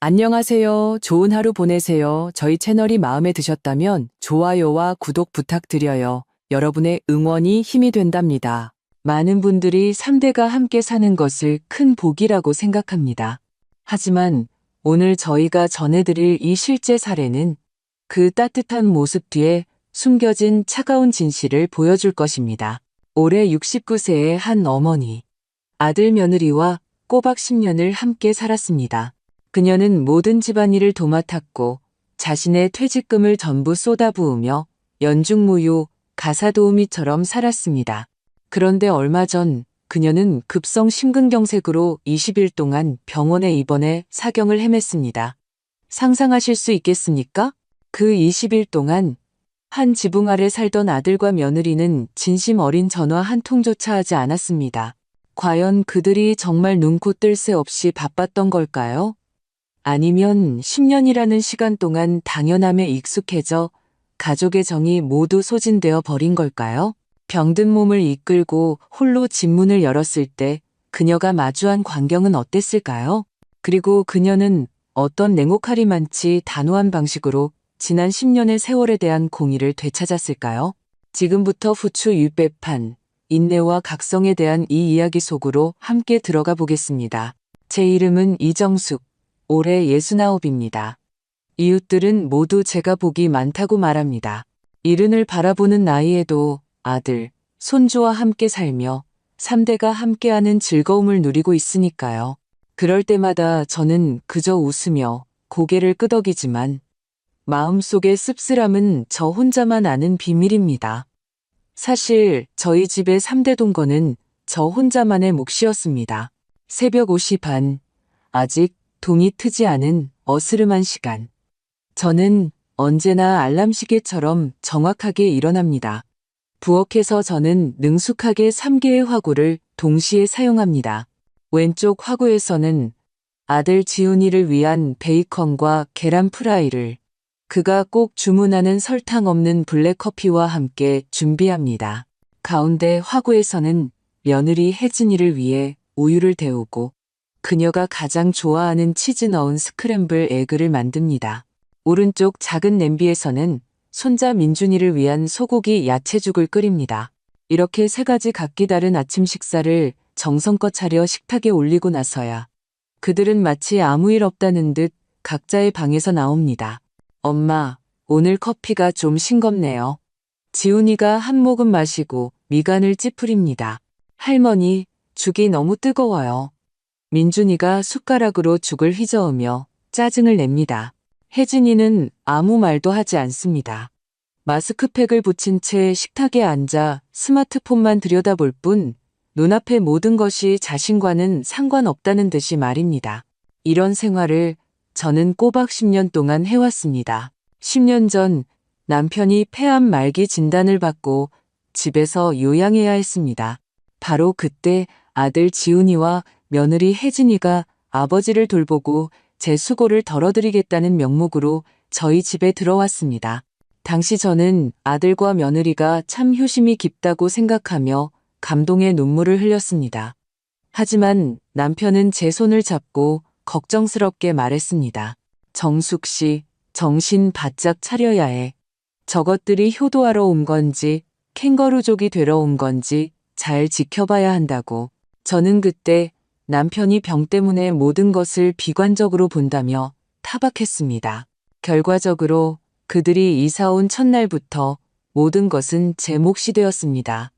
안녕하세요. 좋은 하루 보내세요. 저희 채널이 마음에 드셨다면 좋아요와 구독 부탁드려요. 여러분의 응원이 힘이 된답니다. 많은 분들이 3대가 함께 사는 것을 큰 복이라고 생각합니다. 하지만 오늘 저희가 전해드릴 이 실제 사례는 그 따뜻한 모습 뒤에 숨겨진 차가운 진실을 보여줄 것입니다. 올해 69세의 한 어머니, 아들 며느리와 꼬박 10년을 함께 살았습니다. 그녀는 모든 집안일을 도맡았고 자신의 퇴직금을 전부 쏟아부으며 연중무휴, 가사도우미처럼 살았습니다. 그런데 얼마 전 그녀는 급성 심근경색으로 20일 동안 병원에 입원해 사경을 헤맸습니다. 상상하실 수 있겠습니까? 그 20일 동안 한 지붕 아래 살던 아들과 며느리는 진심 어린 전화 한 통조차 하지 않았습니다. 과연 그들이 정말 눈코 뜰 새 없이 바빴던 걸까요? 아니면 10년이라는 시간 동안 당연함에 익숙해져 가족의 정이 모두 소진되어 버린 걸까요? 병든 몸을 이끌고 홀로 집 문을 열었을 때 그녀가 마주한 광경은 어땠을까요? 그리고 그녀는 어떤 냉혹하리만치 단호한 방식으로 지난 10년의 세월에 대한 공의를 되찾았을까요? 지금부터 후추 율배판, 인내와 각성에 대한 이 이야기 속으로 함께 들어가 보겠습니다. 제 이름은 이정숙, 올해 69입니다. 이웃들은 모두 제가 복이 많다고 말합니다. 이른을 바라보는 나이에도 아들, 손주와 함께 살며 3대가 함께하는 즐거움을 누리고 있으니까요. 그럴 때마다 저는 그저 웃으며 고개를 끄덕이지만 마음속의 씁쓸함은 저 혼자만 아는 비밀입니다. 사실 저희 집의 3대 동거는 저 혼자만의 몫이었습니다. 새벽 5시 반, 아직 동이 트지 않은 어스름한 시간. 저는 언제나 알람시계처럼 정확하게 일어납니다. 부엌에서 저는 능숙하게 3개의 화구를 동시에 사용합니다. 왼쪽 화구에서는 아들 지훈이를 위한 베이컨과 계란 프라이를 그가 꼭 주문하는 설탕 없는 블랙커피와 함께 준비합니다. 가운데 화구에서는 며느리 혜진이를 위해 우유를 데우고 그녀가 가장 좋아하는 치즈 넣은 스크램블 에그를 만듭니다. 오른쪽 작은 냄비에서는 손자 민준이를 위한 소고기 야채죽을 끓입니다. 이렇게 3가지 각기 다른 아침 식사를 정성껏 차려 식탁에 올리고 나서야 그들은 마치 아무 일 없다는 듯 각자의 방에서 나옵니다. 엄마, 오늘 커피가 좀 싱겁네요. 지훈이가 한 모금 마시고 미간을 찌푸립니다. 할머니, 죽이 너무 뜨거워요. 민준이가 숟가락으로 죽을 휘저으며 짜증을 냅니다. 혜진이는 아무 말도 하지 않습니다. 마스크팩을 붙인 채 식탁에 앉아 스마트폰만 들여다볼 뿐 눈앞의 모든 것이 자신과는 상관없다는 듯이 말입니다. 이런 생활을 저는 꼬박 10년 동안 해왔습니다. 10년 전 남편이 폐암 말기 진단을 받고 집에서 요양해야 했습니다. 바로 그때 아들 지훈이와 며느리 혜진이가 아버지를 돌보고 제 수고를 덜어드리겠다는 명목으로 저희 집에 들어왔습니다. 당시 저는 아들과 며느리가 참 효심이 깊다고 생각하며 감동의 눈물을 흘렸습니다. 하지만 남편은 제 손을 잡고 걱정스럽게 말했습니다. 정숙 씨, 정신 바짝 차려야 해. 저것들이 효도하러 온 건지 캥거루족이 되러 온 건지 잘 지켜봐야 한다고. 저는 그때 남편이 병 때문에 모든 것을 비관적으로 본다며 타박했습니다. 결과적으로 그들이 이사 온 첫날부터 모든 것은 제 몫이 되었습니다.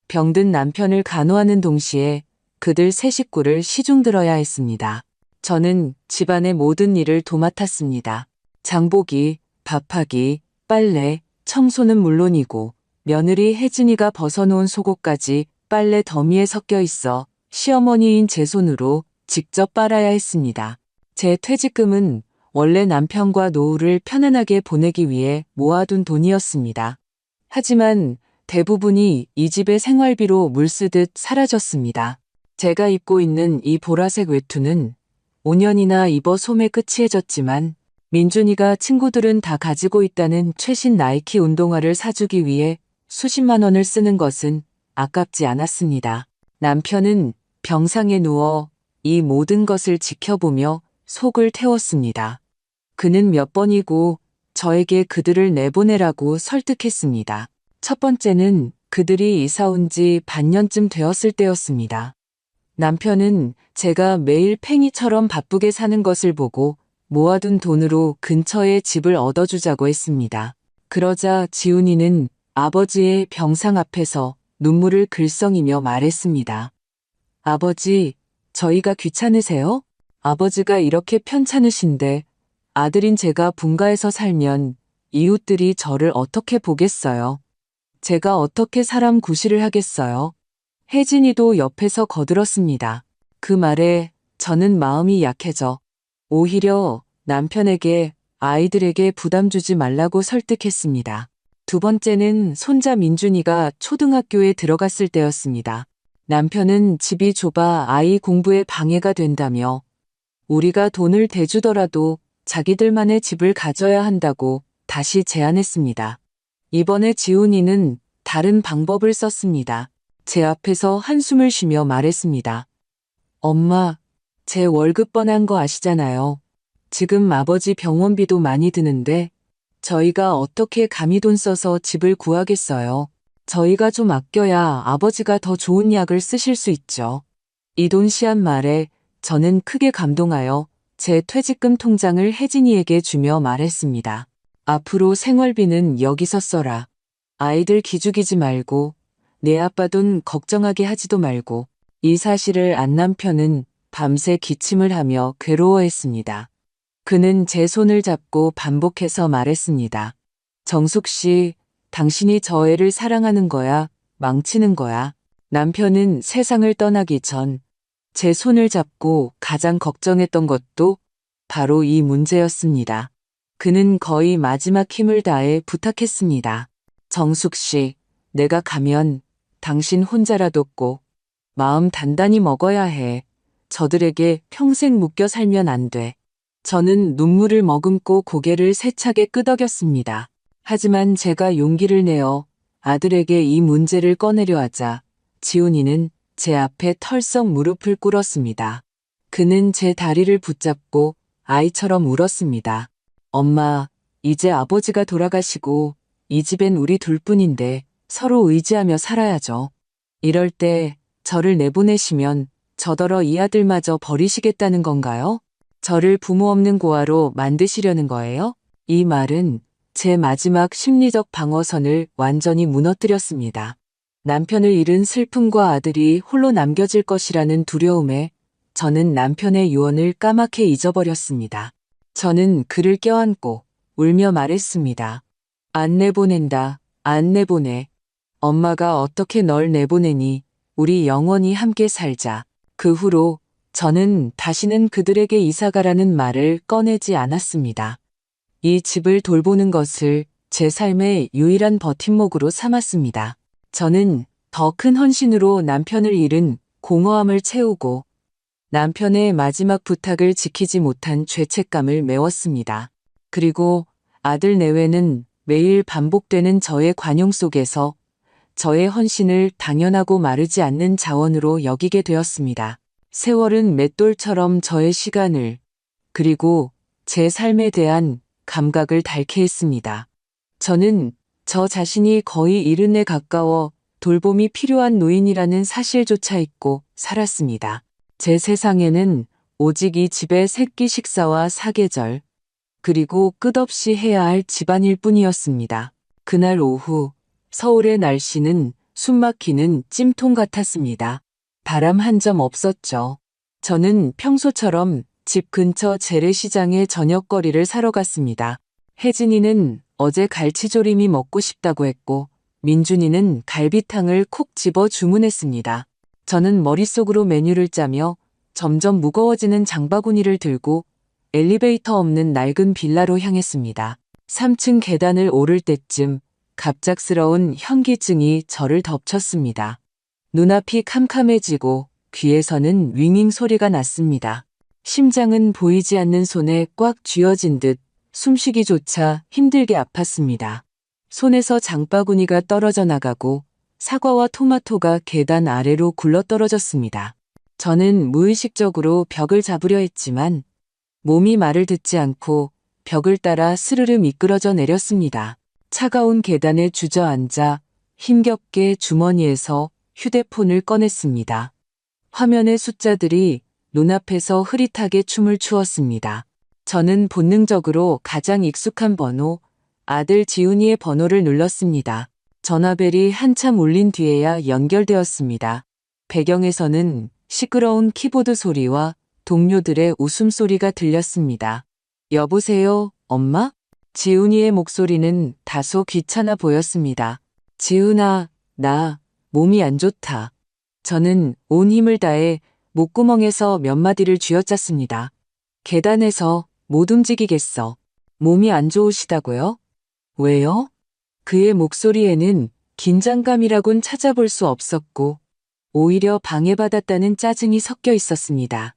병든 남편을 간호하는 동시에 그들 세 식구를 시중들어야 했습니다. 저는 집안의 모든 일을 도맡았습니다. 장보기, 밥하기, 빨래, 청소는 물론이고 며느리 혜진이가 벗어놓은 속옷까지 빨래 더미에 섞여 있어 시어머니인 제 손으로 직접 빨아야 했습니다. 제 퇴직금은 원래 남편과 노후를 편안하게 보내기 위해 모아둔 돈이었습니다. 하지만 대부분이 이 집의 생활비로 물쓰듯 사라졌습니다. 제가 입고 있는 이 보라색 외투는 5년이나 입어 소매 끝이 해졌지만 민준이가 친구들은 다 가지고 있다는 최신 나이키 운동화를 사주기 위해 수십만 원을 쓰는 것은 아깝지 않았습니다. 남편은 병상에 누워 이 모든 것을 지켜보며 속을 태웠습니다. 그는 몇 번이고 저에게 그들을 내보내라고 설득했습니다. 첫 번째는 그들이 이사 온 지 반년쯤 되었을 때였습니다. 남편은 제가 매일 팽이처럼 바쁘게 사는 것을 보고 모아둔 돈으로 근처에 집을 얻어주자고 했습니다. 그러자 지훈이는 아버지의 병상 앞에서 눈물을 글썽이며 말했습니다. 아버지, 저희가 귀찮으세요? 아버지가 이렇게 편찮으신데 아들인 제가 분가해서 살면 이웃들이 저를 어떻게 보겠어요? 제가 어떻게 사람 구실을 하겠어요? 혜진이도 옆에서 거들었습니다. 그 말에 저는 마음이 약해져 오히려 남편에게 아이들에게 부담 주지 말라고 설득했습니다. 두 번째는 손자 민준이가 초등학교에 들어갔을 때였습니다. 남편은 집이 좁아 아이 공부에 방해가 된다며 우리가 돈을 대주더라도 자기들만의 집을 가져야 한다고 다시 제안했습니다. 이번에 지훈이는 다른 방법을 썼습니다. 제 앞에서 한숨을 쉬며 말했습니다. 엄마, 제 월급 뻔한 거 아시잖아요. 지금 아버지 병원비도 많이 드는데 저희가 어떻게 감히 돈 써서 집을 구하겠어요. 저희가 좀 아껴야 아버지가 더 좋은 약을 쓰실 수 있죠. 이 돈 시한 말에 저는 크게 감동하여 제 퇴직금 통장을 혜진이에게 주며 말했습니다. 앞으로 생활비는 여기서 써라. 아이들 기죽이지 말고 내 아빠 돈 걱정하게 하지도 말고. 이 사실을 안 남편은 밤새 기침을 하며 괴로워했습니다. 그는 제 손을 잡고 반복해서 말했습니다. 정숙 씨, 당신이 저 애를 사랑하는 거야, 망치는 거야. 남편은 세상을 떠나기 전 제 손을 잡고 가장 걱정했던 것도 바로 이 문제였습니다. 그는 거의 마지막 힘을 다해 부탁했습니다. 정숙 씨, 내가 가면 당신 혼자라도 꼭 마음 단단히 먹어야 해. 저들에게 평생 묶여 살면 안 돼. 저는 눈물을 머금고 고개를 세차게 끄덕였습니다. 하지만 제가 용기를 내어 아들에게 이 문제를 꺼내려 하자 지훈이는 제 앞에 털썩 무릎을 꿇었습니다. 그는 제 다리를 붙잡고 아이처럼 울었습니다. 엄마, 이제 아버지가 돌아가시고 이 집엔 우리 둘뿐인데 서로 의지하며 살아야죠. 이럴 때 저를 내보내시면 저더러 이 아들마저 버리시겠다는 건가요? 저를 부모 없는 고아로 만드시려는 거예요? 이 말은 제 마지막 심리적 방어선을 완전히 무너뜨렸습니다. 남편을 잃은 슬픔과 아들이 홀로 남겨질 것이라는 두려움에 저는 남편의 유언을 까맣게 잊어버렸습니다. 저는 그를 껴안고 울며 말했습니다. 안 내보낸다. 안 내보내. 엄마가 어떻게 널 내보내니? 우리 영원히 함께 살자. 그 후로 저는 다시는 그들에게 이사가라는 말을 꺼내지 않았습니다. 이 집을 돌보는 것을 제 삶의 유일한 버팀목으로 삼았습니다. 저는 더 큰 헌신으로 남편을 잃은 공허함을 채우고 남편의 마지막 부탁을 지키지 못한 죄책감을 메웠습니다. 그리고 아들 내외는 매일 반복되는 저의 관용 속에서 저의 헌신을 당연하고 마르지 않는 자원으로 여기게 되었습니다. 세월은 맷돌처럼 저의 시간을 그리고 제 삶에 대한 감각을 닳게 했습니다. 저는 저 자신이 거의 이른에 가까워 돌봄이 필요한 노인이라는 사실조차 잊고 살았습니다. 제 세상에는 오직 이 집의 새끼 식사와 사계절, 그리고 끝없이 해야 할 집안일 뿐이었습니다. 그날 오후 서울의 날씨는 숨막히는 찜통 같았습니다. 바람 한 점 없었죠. 저는 평소처럼 집 근처 재래시장에 저녁거리를 사러 갔습니다. 혜진이는 어제 갈치조림이 먹고 싶다고 했고 민준이는 갈비탕을 콕 집어 주문했습니다. 저는 머릿속으로 메뉴를 짜며 점점 무거워지는 장바구니를 들고 엘리베이터 없는 낡은 빌라로 향했습니다. 3층 계단을 오를 때쯤 갑작스러운 현기증이 저를 덮쳤습니다. 눈앞이 캄캄해지고 귀에서는 윙윙 소리가 났습니다. 심장은 보이지 않는 손에 꽉 쥐어진 듯 숨쉬기조차 힘들게 아팠습니다. 손에서 장바구니가 떨어져 나가고 사과와 토마토가 계단 아래로 굴러떨어졌습니다. 저는 무의식적으로 벽을 잡으려 했지만 몸이 말을 듣지 않고 벽을 따라 스르르 미끄러져 내렸습니다. 차가운 계단에 주저앉아 힘겹게 주머니에서 휴대폰을 꺼냈습니다. 화면의 숫자들이 눈앞에서 흐릿하게 춤을 추었습니다. 저는 본능적으로 가장 익숙한 번호, 아들 지훈이의 번호를 눌렀습니다. 전화벨이 한참 울린 뒤에야 연결되었습니다. 배경에서는 시끄러운 키보드 소리와 동료들의 웃음소리가 들렸습니다. 여보세요, 엄마? 지훈이의 목소리는 다소 귀찮아 보였습니다. 지훈아, 나 몸이 안 좋다. 저는 온 힘을 다해 목구멍에서 몇 마디를 쥐어짰습니다. 계단에서 못 움직이겠어. 몸이 안 좋으시다고요? 왜요? 그의 목소리에는 긴장감이라곤 찾아볼 수 없었고 오히려 방해받았다는 짜증이 섞여 있었습니다.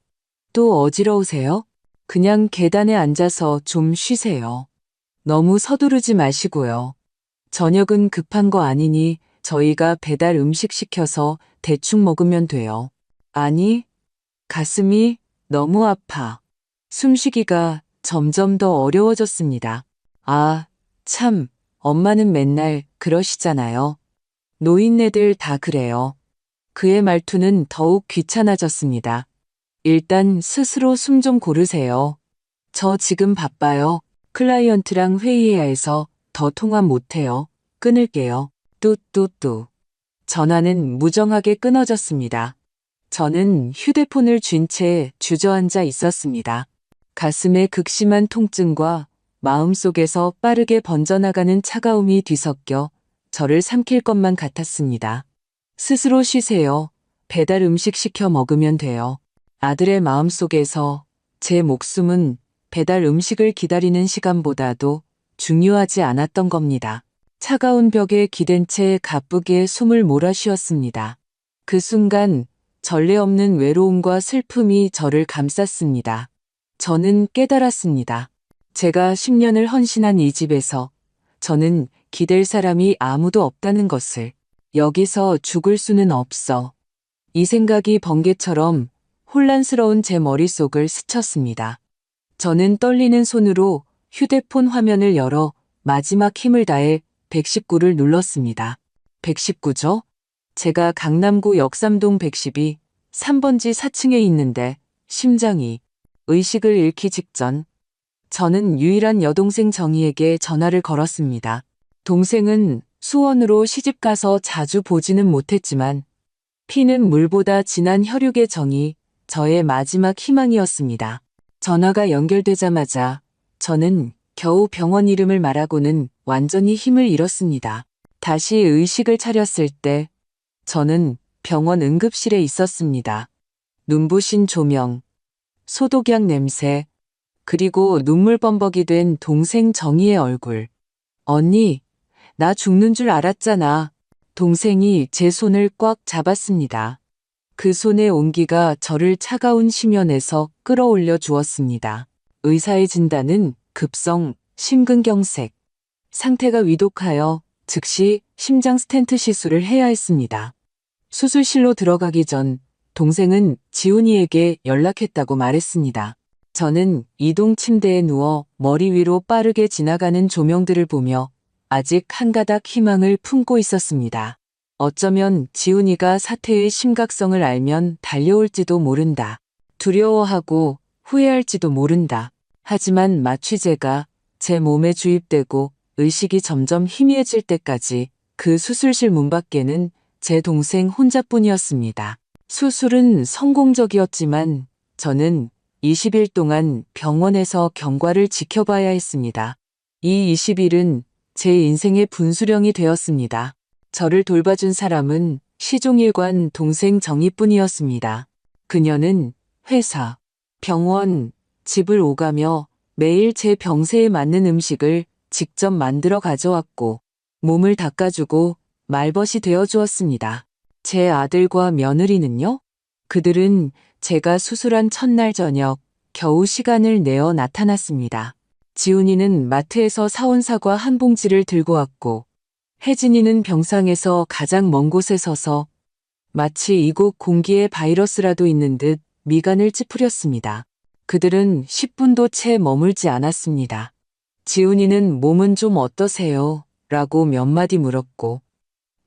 또 어지러우세요? 그냥 계단에 앉아서 좀 쉬세요. 너무 서두르지 마시고요. 저녁은 급한 거 아니니 저희가 배달 음식 시켜서 대충 먹으면 돼요. 아니, 가슴이 너무 아파. 숨쉬기가 점점 더 어려워졌습니다. 아, 참, 엄마는 맨날 그러시잖아요. 노인네들 다 그래요. 그의 말투는 더욱 귀찮아졌습니다. 일단 스스로 숨 좀 고르세요. 저 지금 바빠요. 클라이언트랑 회의해야 해서 더 통화 못해요. 끊을게요. 뚜뚜뚜. 전화는 무정하게 끊어졌습니다. 저는 휴대폰을 쥔 채 주저앉아 있었습니다. 가슴에 극심한 통증과 마음속에서 빠르게 번져나가는 차가움이 뒤섞여 저를 삼킬 것만 같았습니다. 스스로 쉬세요. 배달 음식 시켜 먹으면 돼요. 아들의 마음속에서 제 목숨은 배달 음식을 기다리는 시간보다도 중요하지 않았던 겁니다. 차가운 벽에 기댄 채 가쁘게 숨을 몰아쉬었습니다. 그 순간 전례 없는 외로움과 슬픔이 저를 감쌌습니다. 저는 깨달았습니다. 제가 10년을 헌신한 이 집에서 저는 기댈 사람이 아무도 없다는 것을. 여기서 죽을 수는 없어. 이 생각이 번개처럼 혼란스러운 제 머릿속을 스쳤습니다. 저는 떨리는 손으로 휴대폰 화면을 열어 마지막 힘을 다해 119를 눌렀습니다. 119죠? 제가 강남구 역삼동 112, 3번지 4층에 있는데 심장이 의식을 잃기 직전 저는 유일한 여동생 정희에게 전화를 걸었습니다. 동생은 수원으로 시집가서 자주 보지는 못했지만 피는 물보다 진한 혈육의 정이 저의 마지막 희망이었습니다. 전화가 연결되자마자 저는 겨우 병원 이름을 말하고는 완전히 힘을 잃었습니다. 다시 의식을 차렸을 때 저는 병원 응급실에 있었습니다. 눈부신 조명, 소독약 냄새, 그리고 눈물 범벅이 된 동생 정희의 얼굴. 언니, 나 죽는 줄 알았잖아. 동생이 제 손을 꽉 잡았습니다. 그 손의 온기가 저를 차가운 심연에서 끌어올려 주었습니다. 의사의 진단은 급성 심근경색. 상태가 위독하여 즉시 심장 스텐트 시술을 해야 했습니다. 수술실로 들어가기 전 동생은 지훈이에게 연락했다고 말했습니다. 저는 이동 침대에 누워 머리 위로 빠르게 지나가는 조명들을 보며 아직 한 가닥 희망을 품고 있었습니다. 어쩌면 지훈이가 사태의 심각성을 알면 달려올지도 모른다. 두려워하고 후회할지도 모른다. 하지만 마취제가 제 몸에 주입되고 의식이 점점 희미해질 때까지 그 수술실 문 밖에는 제 동생 혼자뿐이었습니다. 수술은 성공적이었지만 저는 20일 동안 병원에서 경과를 지켜봐야 했습니다. 이 20일은 제 인생의 분수령이 되었습니다. 저를 돌봐준 사람은 시종일관 동생 정희뿐이었습니다. 그녀는 회사, 병원, 집을 오가며 매일 제 병세에 맞는 음식을 직접 만들어 가져왔고 몸을 닦아주고 말벗이 되어주었습니다. 제 아들과 며느리는요? 그들은 제가 수술한 첫날 저녁 겨우 시간을 내어 나타났습니다. 지훈이는 마트에서 사온 사과 한 봉지를 들고 왔고 혜진이는 병상에서 가장 먼 곳에 서서 마치 이곳 공기에 바이러스라도 있는 듯 미간을 찌푸렸습니다. 그들은 10분도 채 머물지 않았습니다. 지훈이는 몸은 좀 어떠세요? 라고 몇 마디 물었고,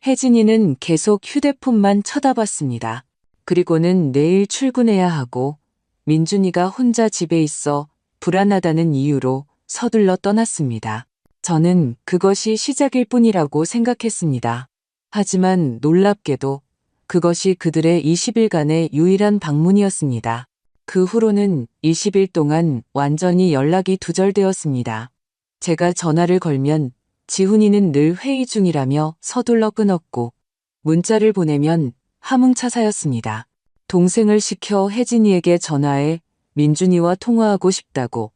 혜진이는 계속 휴대폰만 쳐다봤습니다. 그리고는 내일 출근해야 하고, 민준이가 혼자 집에 있어 불안하다는 이유로 서둘러 떠났습니다. 저는 그것이 시작일 뿐이라고 생각했습니다. 하지만 놀랍게도 그것이 그들의 20일간의 유일한 방문이었습니다. 그 후로는 20일 동안 완전히 연락이 두절되었습니다. 제가 전화를 걸면 지훈이는 늘 회의 중이라며 서둘러 끊었고, 문자를 보내면 함흥차사였습니다. 동생을 시켜 혜진이에게 전화해 민준이와 통화하고 싶다고,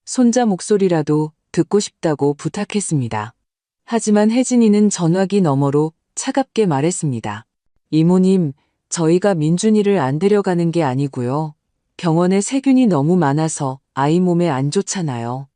손자 목소리라도 듣고 싶다고 부탁했습니다. 하지만 혜진이는 전화기 너머로 차갑게 말했습니다. 이모님, 저희가 민준이를 안 데려가는 게 아니고요. 병원에 세균이 너무 많아서 아이 몸에 안 좋잖아요.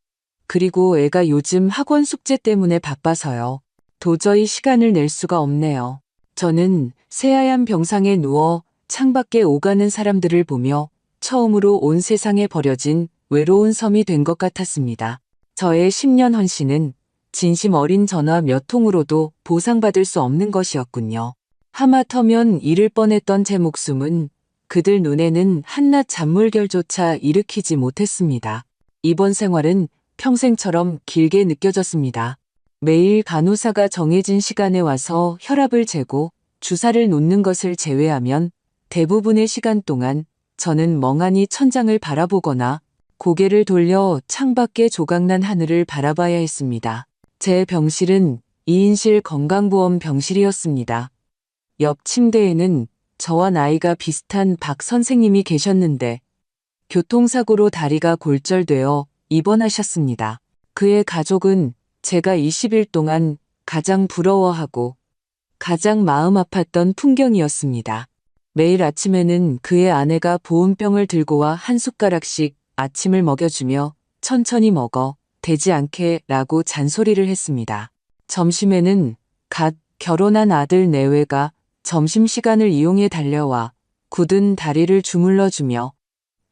그리고 애가 요즘 학원 숙제 때문에 바빠서요. 도저히 시간을 낼 수가 없네요. 저는 새하얀 병상에 누워 창밖에 오가는 사람들을 보며 처음으로 온 세상에 버려진 외로운 섬이 된 것 같았습니다. 저의 10년 헌신은 진심 어린 전화 몇 통으로도 보상받을 수 없는 것이었군요. 하마터면 잃을 뻔했던 제 목숨은 그들 눈에는 한낱 잔물결조차 일으키지 못했습니다. 이번 생활은 평생처럼 길게 느껴졌습니다. 매일 간호사가 정해진 시간에 와서 혈압을 재고 주사를 놓는 것을 제외하면 대부분의 시간 동안 저는 멍하니 천장을 바라보거나 고개를 돌려 창밖의 조각난 하늘을 바라봐야 했습니다. 제 병실은 2인실 건강보험 병실이었습니다. 옆 침대에는 저와 나이가 비슷한 박 선생님이 계셨는데 교통사고로 다리가 골절되어 입원하셨습니다. 그의 가족은 제가 20일 동안 가장 부러워하고 가장 마음 아팠던 풍경이었습니다. 매일 아침에는 그의 아내가 보온병을 들고 와 한 숟가락씩 아침을 먹여주며 천천히 먹어 되지 않게 라고 잔소리를 했습니다. 점심에는 갓 결혼한 아들 내외가 점심시간을 이용해 달려와 굳은 다리를 주물러주며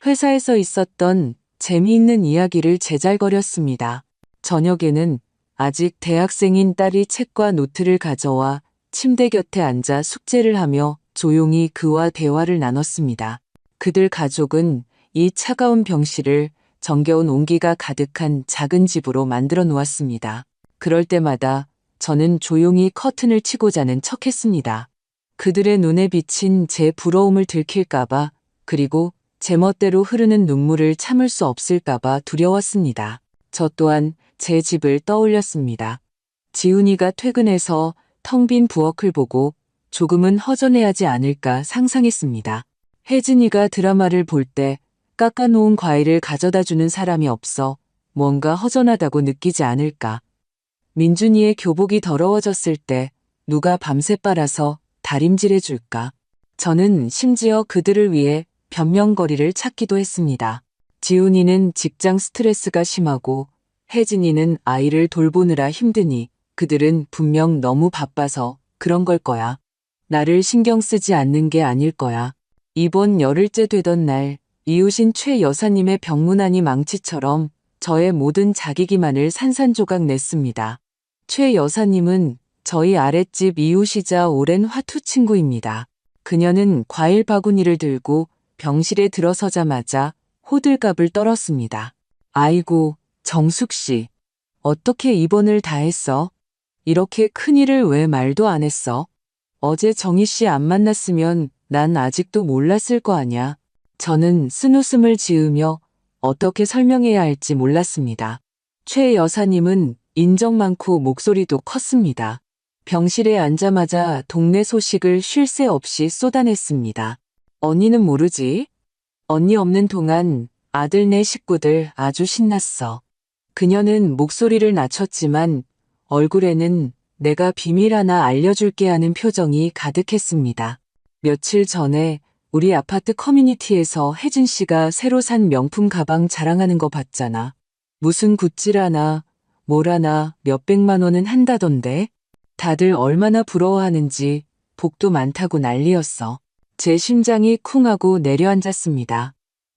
회사에서 있었던 재미있는 이야기를 제잘거렸습니다. 저녁에는 아직 대학생인 딸이 책과 노트를 가져와 침대 곁에 앉아 숙제를 하며 조용히 그와 대화를 나눴습니다. 그들 가족은 이 차가운 병실을 정겨운 온기가 가득한 작은 집으로 만들어 놓았습니다. 그럴 때마다 저는 조용히 커튼을 치고 자는 척했습니다. 그들의 눈에 비친 제 부러움을 들킬까봐, 그리고 제 멋대로 흐르는 눈물을 참을 수 없을까봐 두려웠습니다. 저 또한 제 집을 떠올렸습니다. 지훈이가 퇴근해서 텅 빈 부엌을 보고 조금은 허전해하지 않을까 상상했습니다. 혜진이가 드라마를 볼 때 깎아놓은 과일을 가져다 주는 사람이 없어 뭔가 허전하다고 느끼지 않을까. 민준이의 교복이 더러워졌을 때 누가 밤새 빨아서 다림질해 줄까. 저는 심지어 그들을 위해 변명거리를 찾기도 했습니다. 지훈이는 직장 스트레스가 심하고 혜진이는 아이를 돌보느라 힘드니 그들은 분명 너무 바빠서 그런 걸 거야. 나를 신경 쓰지 않는 게 아닐 거야. 이번 열흘째 되던 날 이웃인 최 여사님의 병문안이 망치처럼 저의 모든 자기기만을 산산조각 냈습니다. 최 여사님은 저희 아랫집 이웃이자 오랜 화투 친구입니다. 그녀는 과일 바구니를 들고 병실에 들어서자마자 호들갑을 떨었습니다. 아이고, 정숙 씨. 어떻게 입원을 다 했어? 이렇게 큰일을 왜 말도 안 했어? 어제 정희 씨 안 만났으면 난 아직도 몰랐을 거 아냐. 저는 쓴웃음을 지으며 어떻게 설명해야 할지 몰랐습니다. 최 여사님은 인정 많고 목소리도 컸습니다. 병실에 앉자마자 동네 소식을 쉴 새 없이 쏟아냈습니다. 언니는 모르지? 언니 없는 동안 아들네 식구들 아주 신났어. 그녀는 목소리를 낮췄지만 얼굴에는 내가 비밀 하나 알려줄게 하는 표정이 가득했습니다. 며칠 전에 우리 아파트 커뮤니티에서 혜진 씨가 새로 산 명품 가방 자랑하는 거 봤잖아. 무슨 굿즈라나 뭐라나 몇백만 원은 한다던데. 다들 얼마나 부러워하는지 복도 많다고 난리였어. 제 심장이 쿵 하고 내려앉았습니다.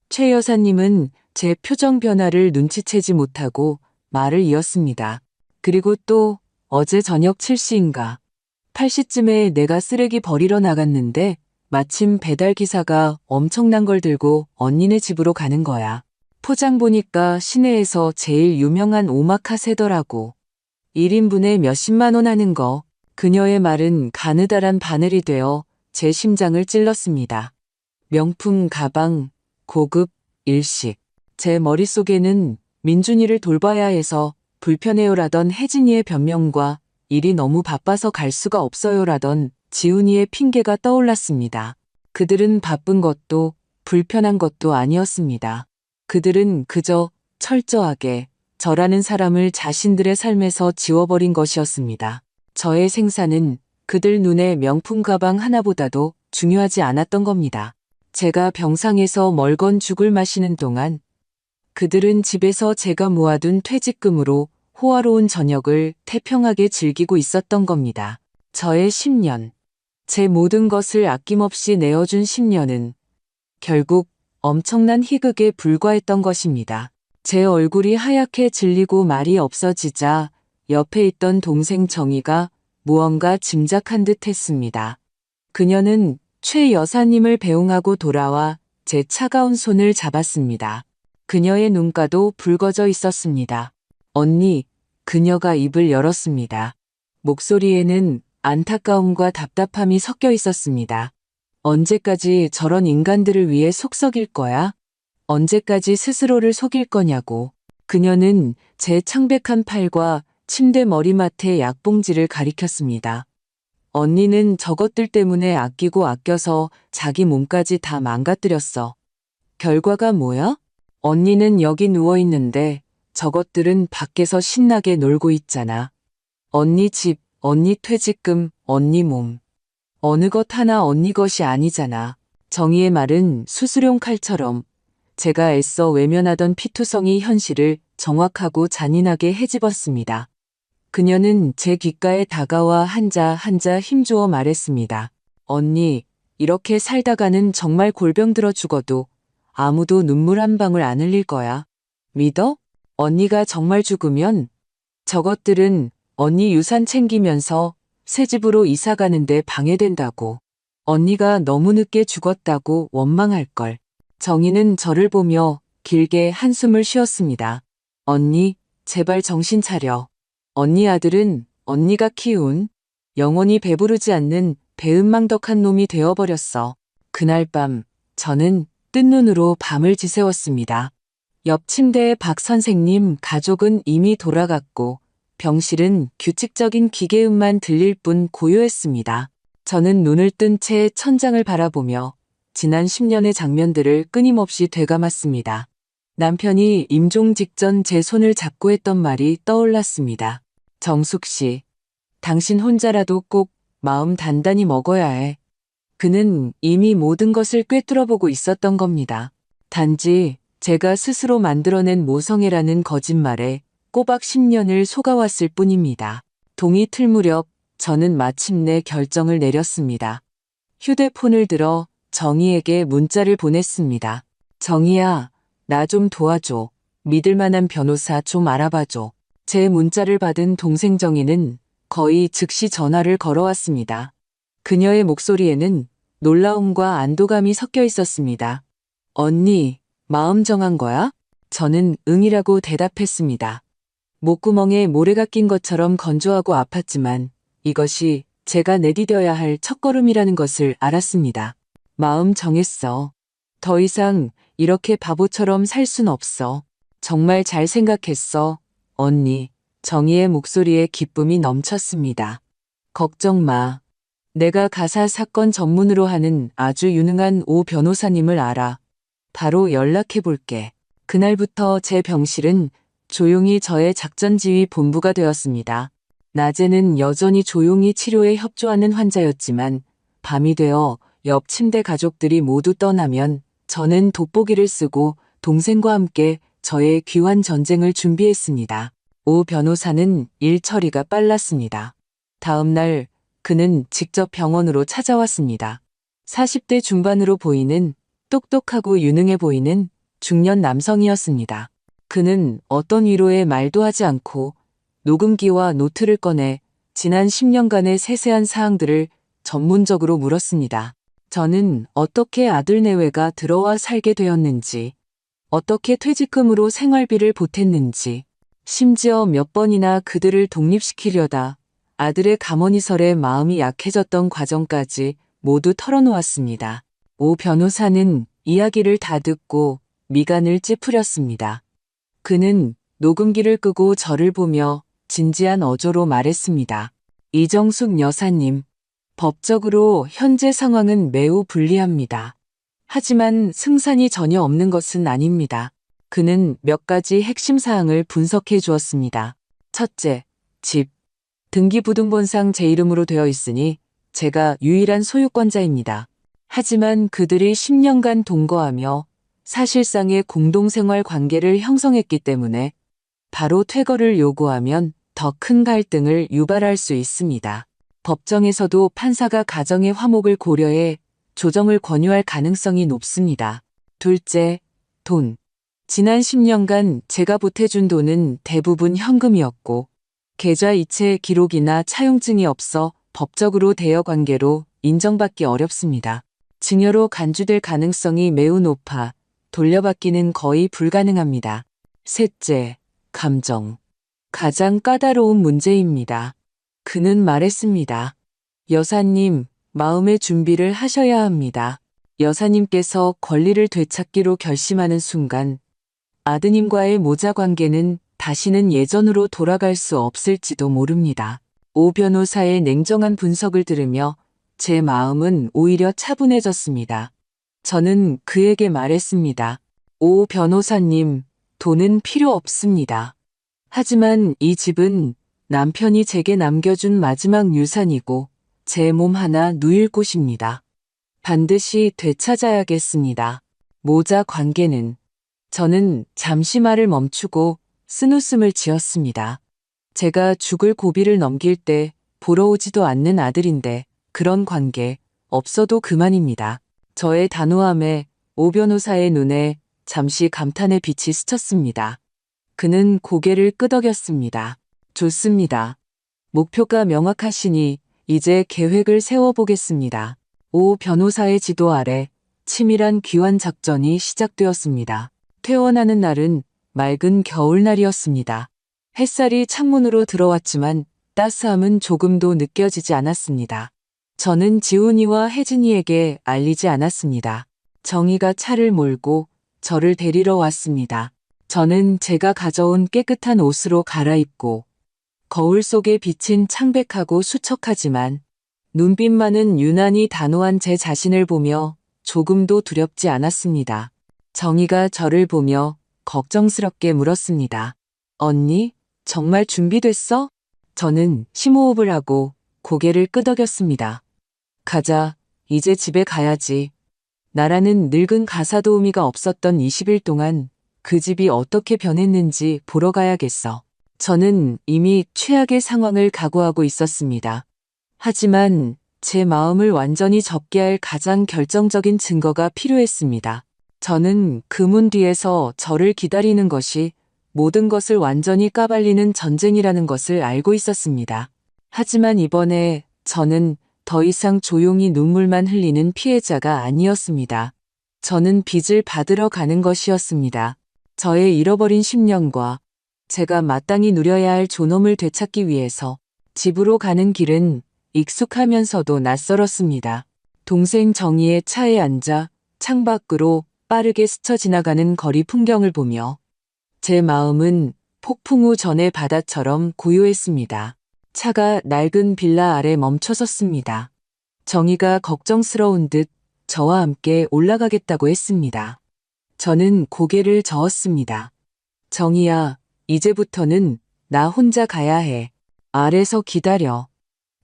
최 여사님은 제 표정 변화를 눈치채지 못하고 말을 이었습니다. 그리고 또 어제 저녁 7시인가 8시쯤에 내가 쓰레기 버리러 나갔는데 마침 배달 기사가 엄청난 걸 들고 언니네 집으로 가는 거야. 포장 보니까 시내에서 제일 유명한 오마카세더라고. 1인분에 몇십만 원 하는 거. 그녀의 말은 가느다란 바늘이 되어 제 심장을 찔렀습니다. 명품 가방, 고급, 일식. 제 머릿속에는 민준이를 돌봐야 해서 불편해요라던 혜진이의 변명과 일이 너무 바빠서 갈 수가 없어요라던 지훈이의 핑계가 떠올랐습니다. 그들은 바쁜 것도 불편한 것도 아니었습니다. 그들은 그저 철저하게 저라는 사람을 자신들의 삶에서 지워버린 것이었습니다. 저의 생사는 그들 눈에 명품 가방 하나보다도 중요하지 않았던 겁니다. 제가 병상에서 멀건 죽을 마시는 동안 그들은 집에서 제가 모아둔 퇴직금으로 호화로운 저녁을 태평하게 즐기고 있었던 겁니다. 저의 10년, 제 모든 것을 아낌없이 내어준 10년은 결국 엄청난 희극에 불과했던 것입니다. 제 얼굴이 하얗게 질리고 말이 없어지자 옆에 있던 동생 정희가 무언가 짐작한 듯 했습니다. 그녀는 최 여사님을 배웅하고 돌아와 제 차가운 손을 잡았습니다. 그녀의 눈가도 붉어져 있었습니다. 언니, 그녀가 입을 열었습니다. 목소리에는 안타까움과 답답함이 섞여 있었습니다. 언제까지 저런 인간들을 위해 속썩일 거야? 언제까지 스스로를 속일 거냐고. 그녀는 제 창백한 팔과 침대 머리맡에 약봉지를 가리켰습니다. 언니는 저것들 때문에 아끼고 아껴서 자기 몸까지 다 망가뜨렸어. 결과가 뭐야? 언니는 여기 누워있는데 저것들은 밖에서 신나게 놀고 있잖아. 언니 집, 언니 퇴직금, 언니 몸. 어느 것 하나 언니 것이 아니잖아. 정의의 말은 수술용 칼처럼 제가 애써 외면하던 피투성이 현실을 정확하고 잔인하게 헤집었습니다. 그녀는 제 귓가에 다가와 한자 힘주어 말했습니다. 언니, 이렇게 살다가는 정말 골병 들어 죽어도 아무도 눈물 한 방울 안 흘릴 거야. 믿어? 언니가 정말 죽으면 저것들은 언니 유산 챙기면서 새 집으로 이사 가는데 방해된다고. 언니가 너무 늦게 죽었다고 원망할걸. 정희는 저를 보며 길게 한숨을 쉬었습니다. 언니, 제발 정신 차려. 언니 아들은 언니가 키운 영원히 배부르지 않는 배은망덕한 놈이 되어버렸어. 그날 밤 저는 뜬 눈으로 밤을 지새웠습니다. 옆 침대의 박 선생님 가족은 이미 돌아갔고 병실은 규칙적인 기계음만 들릴 뿐 고요했습니다. 저는 눈을 뜬 채 천장을 바라보며 지난 10년의 장면들을 끊임없이 되감았습니다. 남편이 임종 직전 제 손을 잡고 했던 말이 떠올랐습니다. 정숙 씨, 당신 혼자라도 꼭 마음 단단히 먹어야 해. 그는 이미 모든 것을 꿰뚫어보고 있었던 겁니다. 단지 제가 스스로 만들어낸 모성애라는 거짓말에 꼬박 10년을 속아왔을 뿐입니다. 동이 틀 무렵 저는 마침내 결정을 내렸습니다. 휴대폰을 들어 정희에게 문자를 보냈습니다. 정희야, 나 좀 도와줘. 믿을 만한 변호사 좀 알아봐줘. 제 문자를 받은 동생 정희는 거의 즉시 전화를 걸어왔습니다. 그녀의 목소리에는 놀라움과 안도감이 섞여 있었습니다. 언니, 마음 정한 거야? 저는 응이라고 대답했습니다. 목구멍에 모래가 낀 것처럼 건조하고 아팠지만 이것이 제가 내디뎌야 할 첫걸음이라는 것을 알았습니다. 마음 정했어. 더 이상 이렇게 바보처럼 살 순 없어. 정말 잘 생각했어. 언니, 정희의 목소리에 기쁨이 넘쳤습니다. 걱정 마. 내가 가사 사건 전문으로 하는 아주 유능한 오 변호사님을 알아. 바로 연락해 볼게. 그날부터 제 병실은 조용히 저의 작전지휘 본부가 되었습니다. 낮에는 여전히 조용히 치료에 협조하는 환자였지만 밤이 되어 옆 침대 가족들이 모두 떠나면 저는 돋보기를 쓰고 동생과 함께 저의 귀환 전쟁을 준비했습니다. 오 변호사는 일 처리가 빨랐습니다. 다음 날 그는 직접 병원으로 찾아왔습니다. 40대 중반으로 보이는 똑똑하고 유능해 보이는 중년 남성이었습니다. 그는 어떤 위로의 말도 하지 않고 녹음기와 노트를 꺼내 지난 10년간의 세세한 사항들을 전문적으로 물었습니다. 저는 어떻게 아들 내외가 들어와 살게 되었는지, 어떻게 퇴직금으로 생활비를 보탰는지, 심지어 몇 번이나 그들을 독립시키려다 아들의 가머니설에 마음이 약해졌던 과정까지 모두 털어놓았습니다. 오 변호사는 이야기를 다 듣고 미간을 찌푸렸습니다. 그는 녹음기를 끄고 저를 보며 진지한 어조로 말했습니다. 이정숙 여사님, 법적으로 현재 상황은 매우 불리합니다. 하지만 승산이 전혀 없는 것은 아닙니다. 그는 몇 가지 핵심 사항을 분석해 주었습니다. 첫째, 집. 등기부등본상 제 이름으로 되어 있으니 제가 유일한 소유권자입니다. 하지만 그들이 10년간 동거하며 사실상의 공동생활 관계를 형성했기 때문에 바로 퇴거를 요구하면 더 큰 갈등을 유발할 수 있습니다. 법정에서도 판사가 가정의 화목을 고려해 조정을 권유할 가능성이 높습니다. 둘째, 돈. 지난 10년간 제가 보태준 돈은 대부분 현금이었고 계좌 이체 기록이나 차용증이 없어 법적으로 대여 관계로 인정받기 어렵습니다. 증여로 간주될 가능성이 매우 높아 돌려받기는 거의 불가능합니다. 셋째, 감정. 가장 까다로운 문제입니다. 그는 말했습니다. 여사님, 마음의 준비를 하셔야 합니다. 여사님께서 권리를 되찾기로 결심하는 순간 아드님과의 모자 관계는 다시는 예전으로 돌아갈 수 없을지도 모릅니다. 오 변호사의 냉정한 분석을 들으며 제 마음은 오히려 차분해졌습니다. 저는 그에게 말했습니다. 오 변호사님, 돈은 필요 없습니다. 하지만 이 집은 남편이 제게 남겨준 마지막 유산이고 제 몸 하나 누일 곳입니다. 반드시 되찾아야겠습니다. 모자 관계는. 저는 잠시 말을 멈추고 쓴웃음을 지었습니다. 제가 죽을 고비를 넘길 때 보러 오지도 않는 아들인데 그런 관계 없어도 그만입니다. 저의 단호함에 오 변호사의 눈에 잠시 감탄의 빛이 스쳤습니다. 그는 고개를 끄덕였습니다. 좋습니다. 목표가 명확하시니 이제 계획을 세워보겠습니다. 오 변호사의 지도 아래 치밀한 귀환 작전이 시작되었습니다. 퇴원하는 날은 맑은 겨울날이었습니다. 햇살이 창문으로 들어왔지만 따스함은 조금도 느껴지지 않았습니다. 저는 지훈이와 혜진이에게 알리지 않았습니다. 정희가 차를 몰고 저를 데리러 왔습니다. 저는 제가 가져온 깨끗한 옷으로 갈아입고 거울 속에 비친 창백하고 수척하지만 눈빛만은 유난히 단호한 제 자신을 보며 조금도 두렵지 않았습니다. 정희가 저를 보며 걱정스럽게 물었습니다. 언니, 정말 준비됐어? 저는 심호흡을 하고 고개를 끄덕였습니다. 가자, 이제 집에 가야지. 나라는 늙은 가사도우미가 없었던 20일 동안 그 집이 어떻게 변했는지 보러 가야겠어. 저는 이미 최악의 상황을 각오하고 있었습니다. 하지만 제 마음을 완전히 접게 할 가장 결정적인 증거가 필요했습니다. 저는 그 문 뒤에서 저를 기다리는 것이 모든 것을 완전히 까발리는 전쟁이라는 것을 알고 있었습니다. 하지만 이번에 저는 더 이상 조용히 눈물만 흘리는 피해자가 아니었습니다. 저는 빚을 받으러 가는 것이었습니다. 저의 잃어버린 10년과 제가 마땅히 누려야 할 존엄을 되찾기 위해서 집으로 가는 길은 익숙하면서도 낯설었습니다. 동생 정희의 차에 앉아 창밖으로 빠르게 스쳐 지나가는 거리 풍경을 보며 제 마음은 폭풍 후 전의 바다처럼 고요했습니다. 차가 낡은 빌라 아래 멈춰섰습니다. 정희가 걱정스러운 듯 저와 함께 올라가겠다고 했습니다. 저는 고개를 저었습니다. 정희야, 이제부터는 나 혼자 가야 해. 아래서 기다려.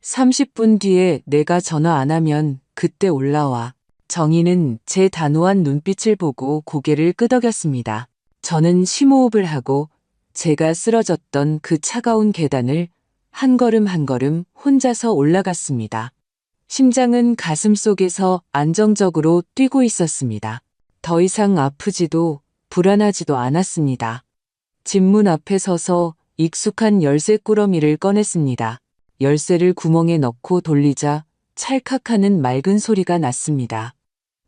30분 뒤에 내가 전화 안 하면 그때 올라와. 정희는 제 단호한 눈빛을 보고 고개를 끄덕였습니다. 저는 심호흡을 하고 제가 쓰러졌던 그 차가운 계단을 한 걸음 한 걸음 혼자서 올라갔습니다. 심장은 가슴 속에서 안정적으로 뛰고 있었습니다. 더 이상 아프지도 불안하지도 않았습니다. 집문 앞에 서서 익숙한 열쇠 꾸러미를 꺼냈습니다. 열쇠를 구멍에 넣고 돌리자 찰칵하는 맑은 소리가 났습니다.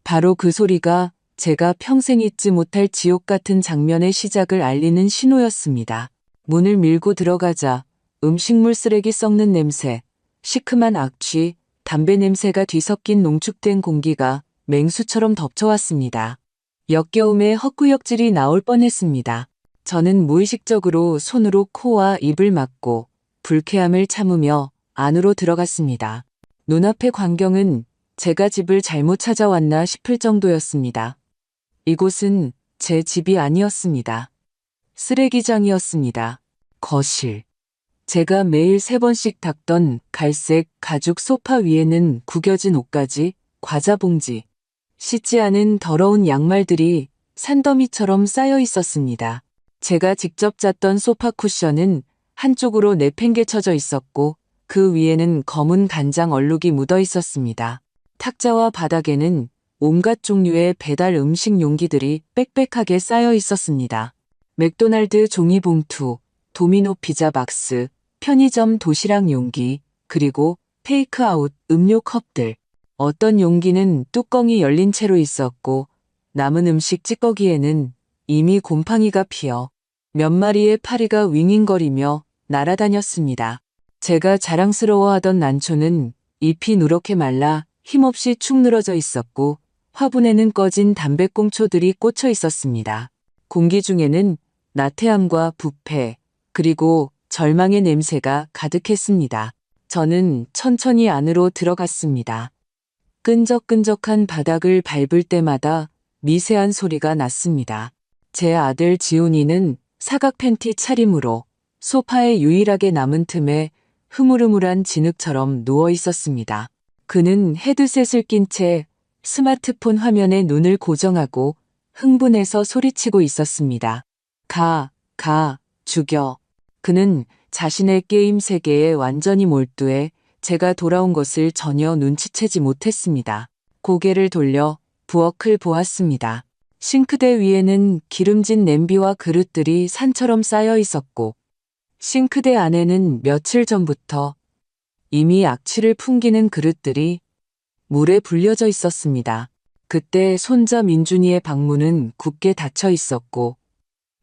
바로 그 소리가 제가 평생 잊지 못할 지옥 같은 장면의 시작을 알리는 신호였습니다. 문을 밀고 들어가자 음식물 쓰레기 썩는 냄새, 시큼한 악취, 담배 냄새가 뒤섞인 농축된 공기가 맹수처럼 덮쳐왔습니다. 역겨움에 헛구역질이 나올 뻔했습니다. 저는 무의식적으로 손으로 코와 입을 막고 불쾌함을 참으며 안으로 들어갔습니다. 눈앞의 광경은 제가 집을 잘못 찾아왔나 싶을 정도였습니다. 이곳은 제 집이 아니었습니다. 쓰레기장이었습니다. 거실. 제가 매일 3번씩 닦던 갈색 가죽 소파 위에는 구겨진 옷가지, 과자 봉지, 씻지 않은 더러운 양말들이 산더미처럼 쌓여 있었습니다. 제가 직접 짰던 소파 쿠션은 한쪽으로 내팽개쳐져 있었고 그 위에는 검은 간장 얼룩이 묻어 있었습니다. 탁자와 바닥에는 온갖 종류의 배달 음식 용기들이 빽빽하게 쌓여 있었습니다. 맥도날드 종이봉투, 도미노 피자 박스, 편의점 도시락 용기, 그리고 테이크아웃 음료 컵들. 어떤 용기는 뚜껑이 열린 채로 있었고 남은 음식 찌꺼기에는 이미 곰팡이가 피어 몇 마리의 파리가 윙윙거리며 날아다녔습니다. 제가 자랑스러워하던 난초는 잎이 누렇게 말라 힘없이 축 늘어져 있었고 화분에는 꺼진 담배꽁초들이 꽂혀 있었습니다. 공기 중에는 나태함과 부패, 그리고 절망의 냄새가 가득했습니다. 저는 천천히 안으로 들어갔습니다. 끈적끈적한 바닥을 밟을 때마다 미세한 소리가 났습니다. 제 아들 지훈이는 사각 팬티 차림으로 소파에 유일하게 남은 틈에 흐물흐물한 진흙처럼 누워 있었습니다. 그는 헤드셋을 낀 채 스마트폰 화면에 눈을 고정하고 흥분해서 소리치고 있었습니다. 가, 죽여. 그는 자신의 게임 세계에 완전히 몰두해 제가 돌아온 것을 전혀 눈치채지 못했습니다. 고개를 돌려 부엌을 보았습니다. 싱크대 위에는 기름진 냄비와 그릇들이 산처럼 쌓여 있었고 싱크대 안에는 며칠 전부터 이미 악취를 풍기는 그릇들이 물에 불려져 있었습니다. 그때 손자 민준이의 방문은 굳게 닫혀 있었고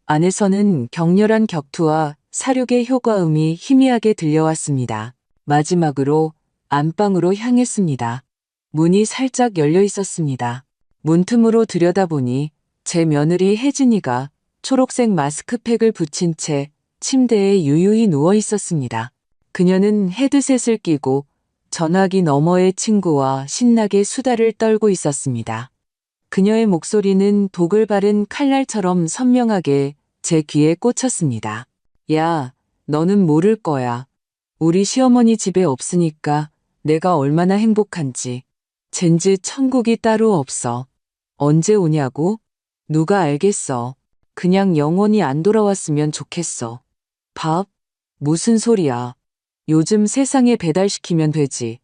안에서는 격렬한 격투와 사륙의 효과음이 희미하게 들려왔습니다. 마지막으로 안방으로 향했습니다. 문이 살짝 열려 있었습니다. 문틈으로 들여다보니 제 며느리 혜진이가 초록색 마스크팩을 붙인 채 침대에 유유히 누워 있었습니다. 그녀는 헤드셋을 끼고 전화기 너머의 친구와 신나게 수다를 떨고 있었습니다. 그녀의 목소리는 독을 바른 칼날처럼 선명하게 제 귀에 꽂혔습니다. 야, 너는 모를 거야. 우리 시어머니 집에 없으니까 내가 얼마나 행복한지. 젠지 천국이 따로 없어. 언제 오냐고? 누가 알겠어. 그냥 영원히 안 돌아왔으면 좋겠어. 밥? 무슨 소리야. 요즘 세상에 배달시키면 되지.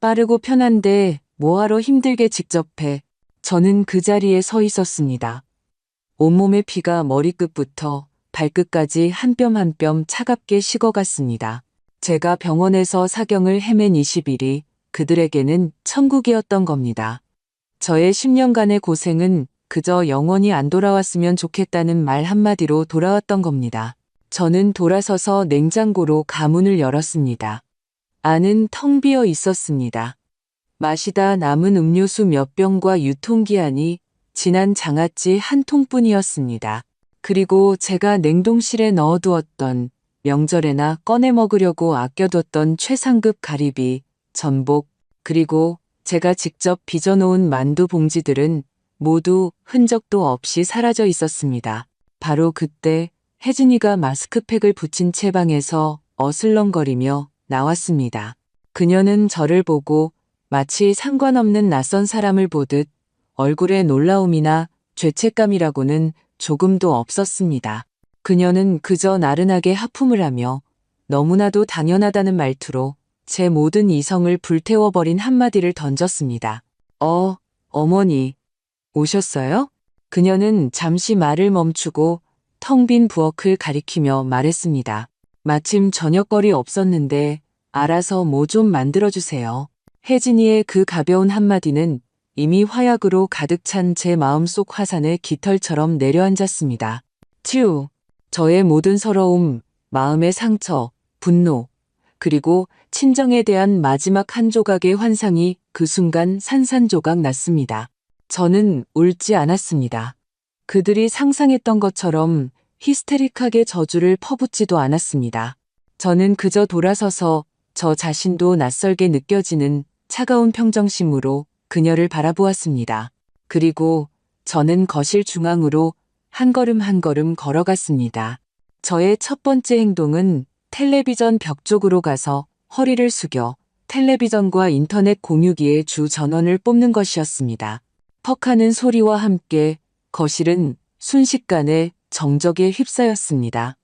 빠르고 편한데 뭐하러 힘들게 직접 해. 저는 그 자리에 서 있었습니다. 온몸의 피가 머리끝부터 발끝까지 한 뼘 한 뼘 차갑게 식어갔습니다. 제가 병원에서 사경을 헤맨 20일이 그들에게는 천국이었던 겁니다. 저의 10년간의 고생은 그저 영원히 안 돌아왔으면 좋겠다는 말 한마디로 돌아왔던 겁니다. 저는 돌아서서 냉장고로 가문을 열었습니다. 안은 텅 비어 있었습니다. 마시다 남은 음료수 몇 병과 유통기한이 지난 장아찌 한 통뿐이었습니다. 그리고 제가 냉동실에 넣어두었던 명절에나 꺼내 먹으려고 아껴뒀던 최상급 가리비, 전복, 그리고 제가 직접 빚어놓은 만두 봉지들은 모두 흔적도 없이 사라져 있었습니다. 바로 그때 혜진이가 마스크팩을 붙인 채 방에서 어슬렁거리며 나왔습니다. 그녀는 저를 보고 마치 상관없는 낯선 사람을 보듯 얼굴에 놀라움이나 죄책감이라고는 조금도 없었습니다. 그녀는 그저 나른하게 하품을 하며 너무나도 당연하다는 말투로 제 모든 이성을 불태워버린 한마디를 던졌습니다. 어머니, 오셨어요? 그녀는 잠시 말을 멈추고 텅 빈 부엌을 가리키며 말했습니다. 마침 저녁거리 없었는데 알아서 뭐 좀 만들어주세요. 혜진이의 그 가벼운 한마디는 이미 화약으로 가득 찬 제 마음속 화산에 깃털처럼 내려앉았습니다. 튜, 저의 모든 서러움, 마음의 상처, 분노, 그리고 친정에 대한 마지막 한 조각의 환상이 그 순간 산산조각 났습니다. 저는 울지 않았습니다. 그들이 상상했던 것처럼 히스테릭하게 저주를 퍼붓지도 않았습니다. 저는 그저 돌아서서 저 자신도 낯설게 느껴지는 차가운 평정심으로 그녀를 바라보았습니다. 그리고 저는 거실 중앙으로 한 걸음 한 걸음 걸어갔습니다. 저의 첫 번째 행동은 텔레비전 벽 쪽으로 가서 허리를 숙여 텔레비전과 인터넷 공유기의 주 전원을 뽑는 것이었습니다. 퍽하는 소리와 함께 거실은 순식간에 정적에 휩싸였습니다.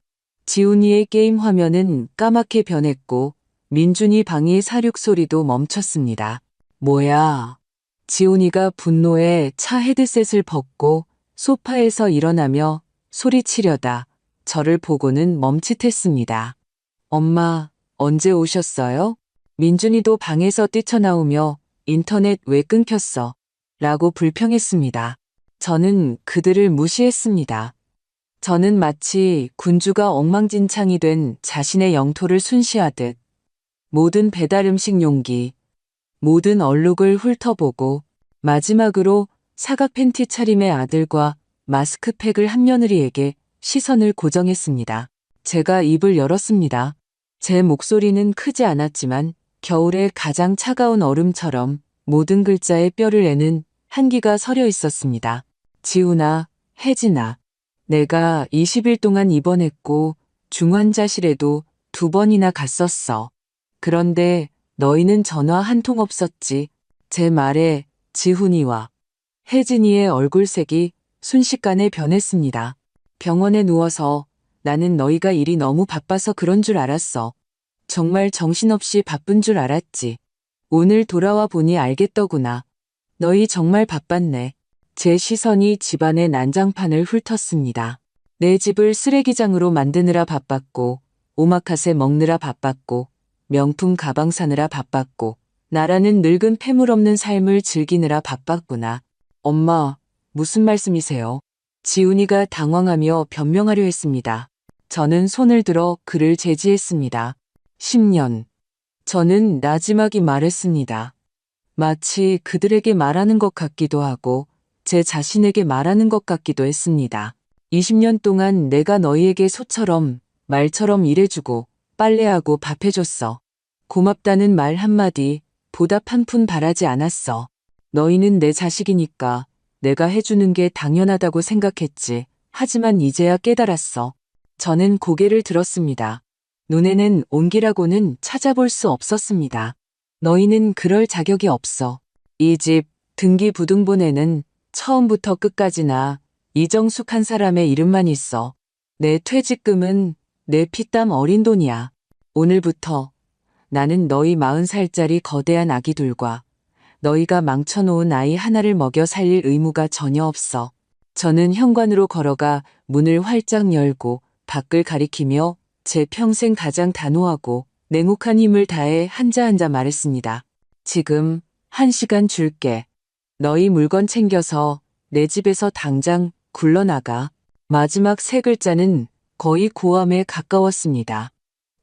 지훈이의 게임 화면은 까맣게 변했고 민준이 방의 사륙 소리도 멈췄습니다. 뭐야? 지훈이가 분노에 차 헤드셋을 벗고 소파에서 일어나며 소리치려다 저를 보고는 멈칫했습니다. 엄마, 언제 오셨어요? 민준이도 방에서 뛰쳐나오며 인터넷 왜 끊겼어? 라고 불평했습니다. 저는 그들을 무시했습니다. 저는 마치 군주가 엉망진창이 된 자신의 영토를 순시하듯 모든 배달 음식 용기, 모든 얼룩을 훑어보고 마지막으로 사각 팬티 차림의 아들과 마스크팩을 한 며느리에게 시선을 고정했습니다. 제가 입을 열었습니다. 제 목소리는 크지 않았지만 겨울의 가장 차가운 얼음처럼 모든 글자에 뼈를 내는 한기가 서려 있었습니다. 지훈아, 혜진아, 내가 20일 동안 입원했고 중환자실에도 2번이나 갔었어. 그런데 너희는 전화 한 통 없었지. 제 말에 지훈이와 혜진이의 얼굴색이 순식간에 변했습니다. 병원에 누워서 나는 너희가 일이 너무 바빠서 그런 줄 알았어. 정말 정신없이 바쁜 줄 알았지. 오늘 돌아와 보니 알겠더구나. 너희 정말 바빴네. 제 시선이 집안의 난장판을 훑었습니다. 내 집을 쓰레기장으로 만드느라 바빴고, 오마카세 먹느라 바빴고, 명품 가방 사느라 바빴고, 나라는 늙은 패물 없는 삶을 즐기느라 바빴구나. 엄마, 무슨 말씀이세요? 지훈이가 당황하며 변명하려 했습니다. 저는 손을 들어 그를 제지했습니다. 10년. 저는 나지막이 말했습니다. 마치 그들에게 말하는 것 같기도 하고 제 자신에게 말하는 것 같기도 했습니다. 20년 동안 내가 너희에게 소처럼 말처럼 일해주고 빨래하고 밥해줬어. 고맙다는 말 한마디, 보답 한 푼 바라지 않았어. 너희는 내 자식이니까 내가 해주는 게 당연하다고 생각했지. 하지만 이제야 깨달았어. 저는 고개를 들었습니다. 눈에는 온기라고는 찾아볼 수 없었습니다. 너희는 그럴 자격이 없어. 이 집 등기부등본에는 처음부터 끝까지나 이정숙 한 사람의 이름만 있어. 내 퇴직금은 내 피땀 어린 돈이야. 오늘부터 나는 너희 40살짜리 거대한 아기들과 너희가 망쳐놓은 아이 하나를 먹여 살릴 의무가 전혀 없어. 저는 현관으로 걸어가 문을 활짝 열고 밖을 가리키며 제 평생 가장 단호하고 냉혹한 힘을 다해 한자 한자 말했습니다. 지금 1시간 줄게. 너희 물건 챙겨서 내 집에서 당장 굴러나가. 마지막 3글자는 거의 고함에 가까웠습니다.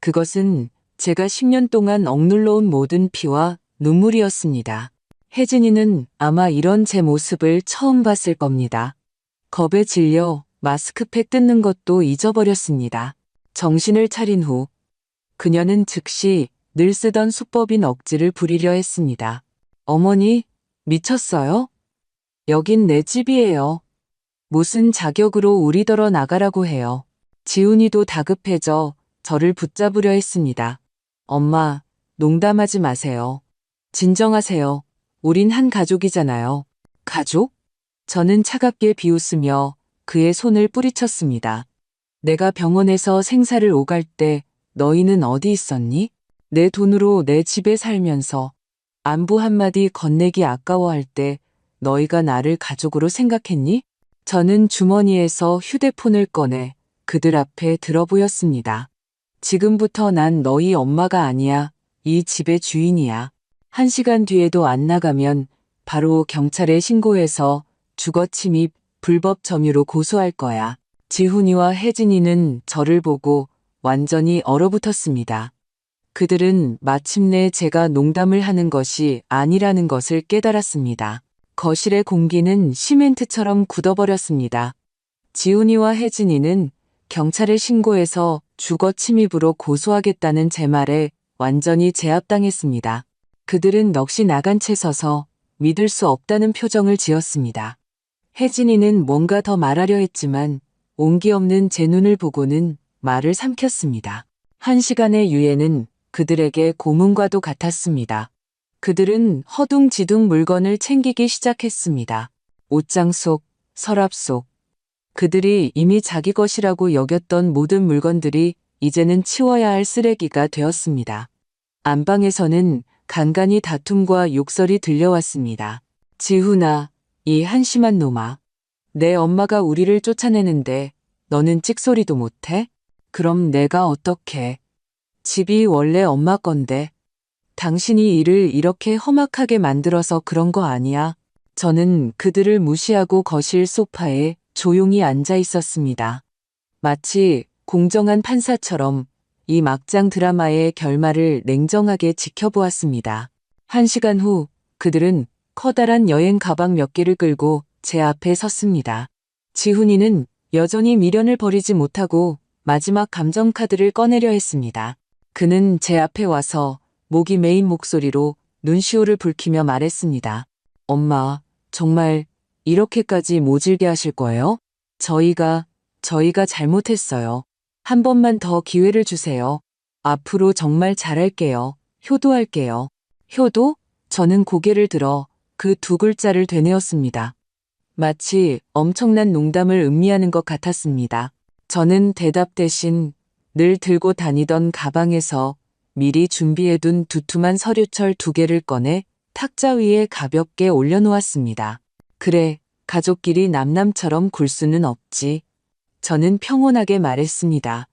그것은 제가 10년 동안 억눌러온 모든 피와 눈물이었습니다. 혜진이는 아마 이런 제 모습을 처음 봤을 겁니다. 겁에 질려 마스크팩 뜯는 것도 잊어버렸습니다. 정신을 차린 후 그녀는 즉시 늘 쓰던 수법인 억지를 부리려 했습니다. 어머니, 미쳤어요? 여긴 내 집이에요. 무슨 자격으로 우리더러 나가라고 해요. 지훈이도 다급해져 저를 붙잡으려 했습니다. 엄마, 농담하지 마세요. 진정하세요. 우린 한 가족이잖아요. 가족? 저는 차갑게 비웃으며 그의 손을 뿌리쳤습니다. 내가 병원에서 생사를 오갈 때 너희는 어디 있었니? 내 돈으로 내 집에 살면서 안부 한마디 건네기 아까워할 때 너희가 나를 가족으로 생각했니? 저는 주머니에서 휴대폰을 꺼내 그들 앞에 들어보였습니다. 지금부터 난 너희 엄마가 아니야. 이 집의 주인이야. 1시간 뒤에도 안 나가면 바로 경찰에 신고해서 주거 침입, 불법 점유로 고소할 거야. 지훈이와 혜진이는 저를 보고 완전히 얼어붙었습니다. 그들은 마침내 제가 농담을 하는 것이 아니라는 것을 깨달았습니다. 거실의 공기는 시멘트처럼 굳어버렸습니다. 지훈이와 혜진이는 경찰에 신고해서 주거 침입으로 고소하겠다는 제 말에 완전히 제압당했습니다. 그들은 넋이 나간 채 서서 믿을 수 없다는 표정을 지었습니다. 혜진이는 뭔가 더 말하려 했지만 온기 없는 제 눈을 보고는 말을 삼켰습니다. 1시간의 유예는 그들에게 고문과도 같았습니다. 그들은 허둥지둥 물건을 챙기기 시작했습니다. 옷장 속, 서랍 속. 그들이 이미 자기 것이라고 여겼던 모든 물건들이 이제는 치워야 할 쓰레기가 되었습니다. 안방에서는 간간히 다툼과 욕설이 들려왔습니다. 지훈아, 이 한심한 놈아. 내 엄마가 우리를 쫓아내는데 너는 찍소리도 못해? 그럼 내가 어떡해? 집이 원래 엄마 건데. 당신이 일을 이렇게 험악하게 만들어서 그런 거 아니야? 저는 그들을 무시하고 거실 소파에 조용히 앉아 있었습니다. 마치 공정한 판사처럼 이 막장 드라마의 결말을 냉정하게 지켜보았습니다. 1시간 후 그들은 커다란 여행 가방 몇 개를 끌고 제 앞에 섰습니다. 지훈이는 여전히 미련을 버리지 못하고 마지막 감정카드를 꺼내려 했습니다. 그는 제 앞에 와서 목이 메인 목소리로 눈시울을 붉히며 말했습니다. 엄마, 정말 이렇게까지 모질게 하실 거예요? 저희가 잘못했어요. 한 번만 더 기회를 주세요. 앞으로 정말 잘할게요. 효도할게요. 효도? 저는 고개를 들어 그 두 글자를 되뇌었습니다. 마치 엄청난 농담을 음미하는 것 같았습니다. 저는 대답 대신 늘 들고 다니던 가방에서 미리 준비해둔 두툼한 서류철 2개를 꺼내 탁자 위에 가볍게 올려놓았습니다. 그래, 가족끼리 남남처럼 굴 수는 없지. 저는 평온하게 말했습니다.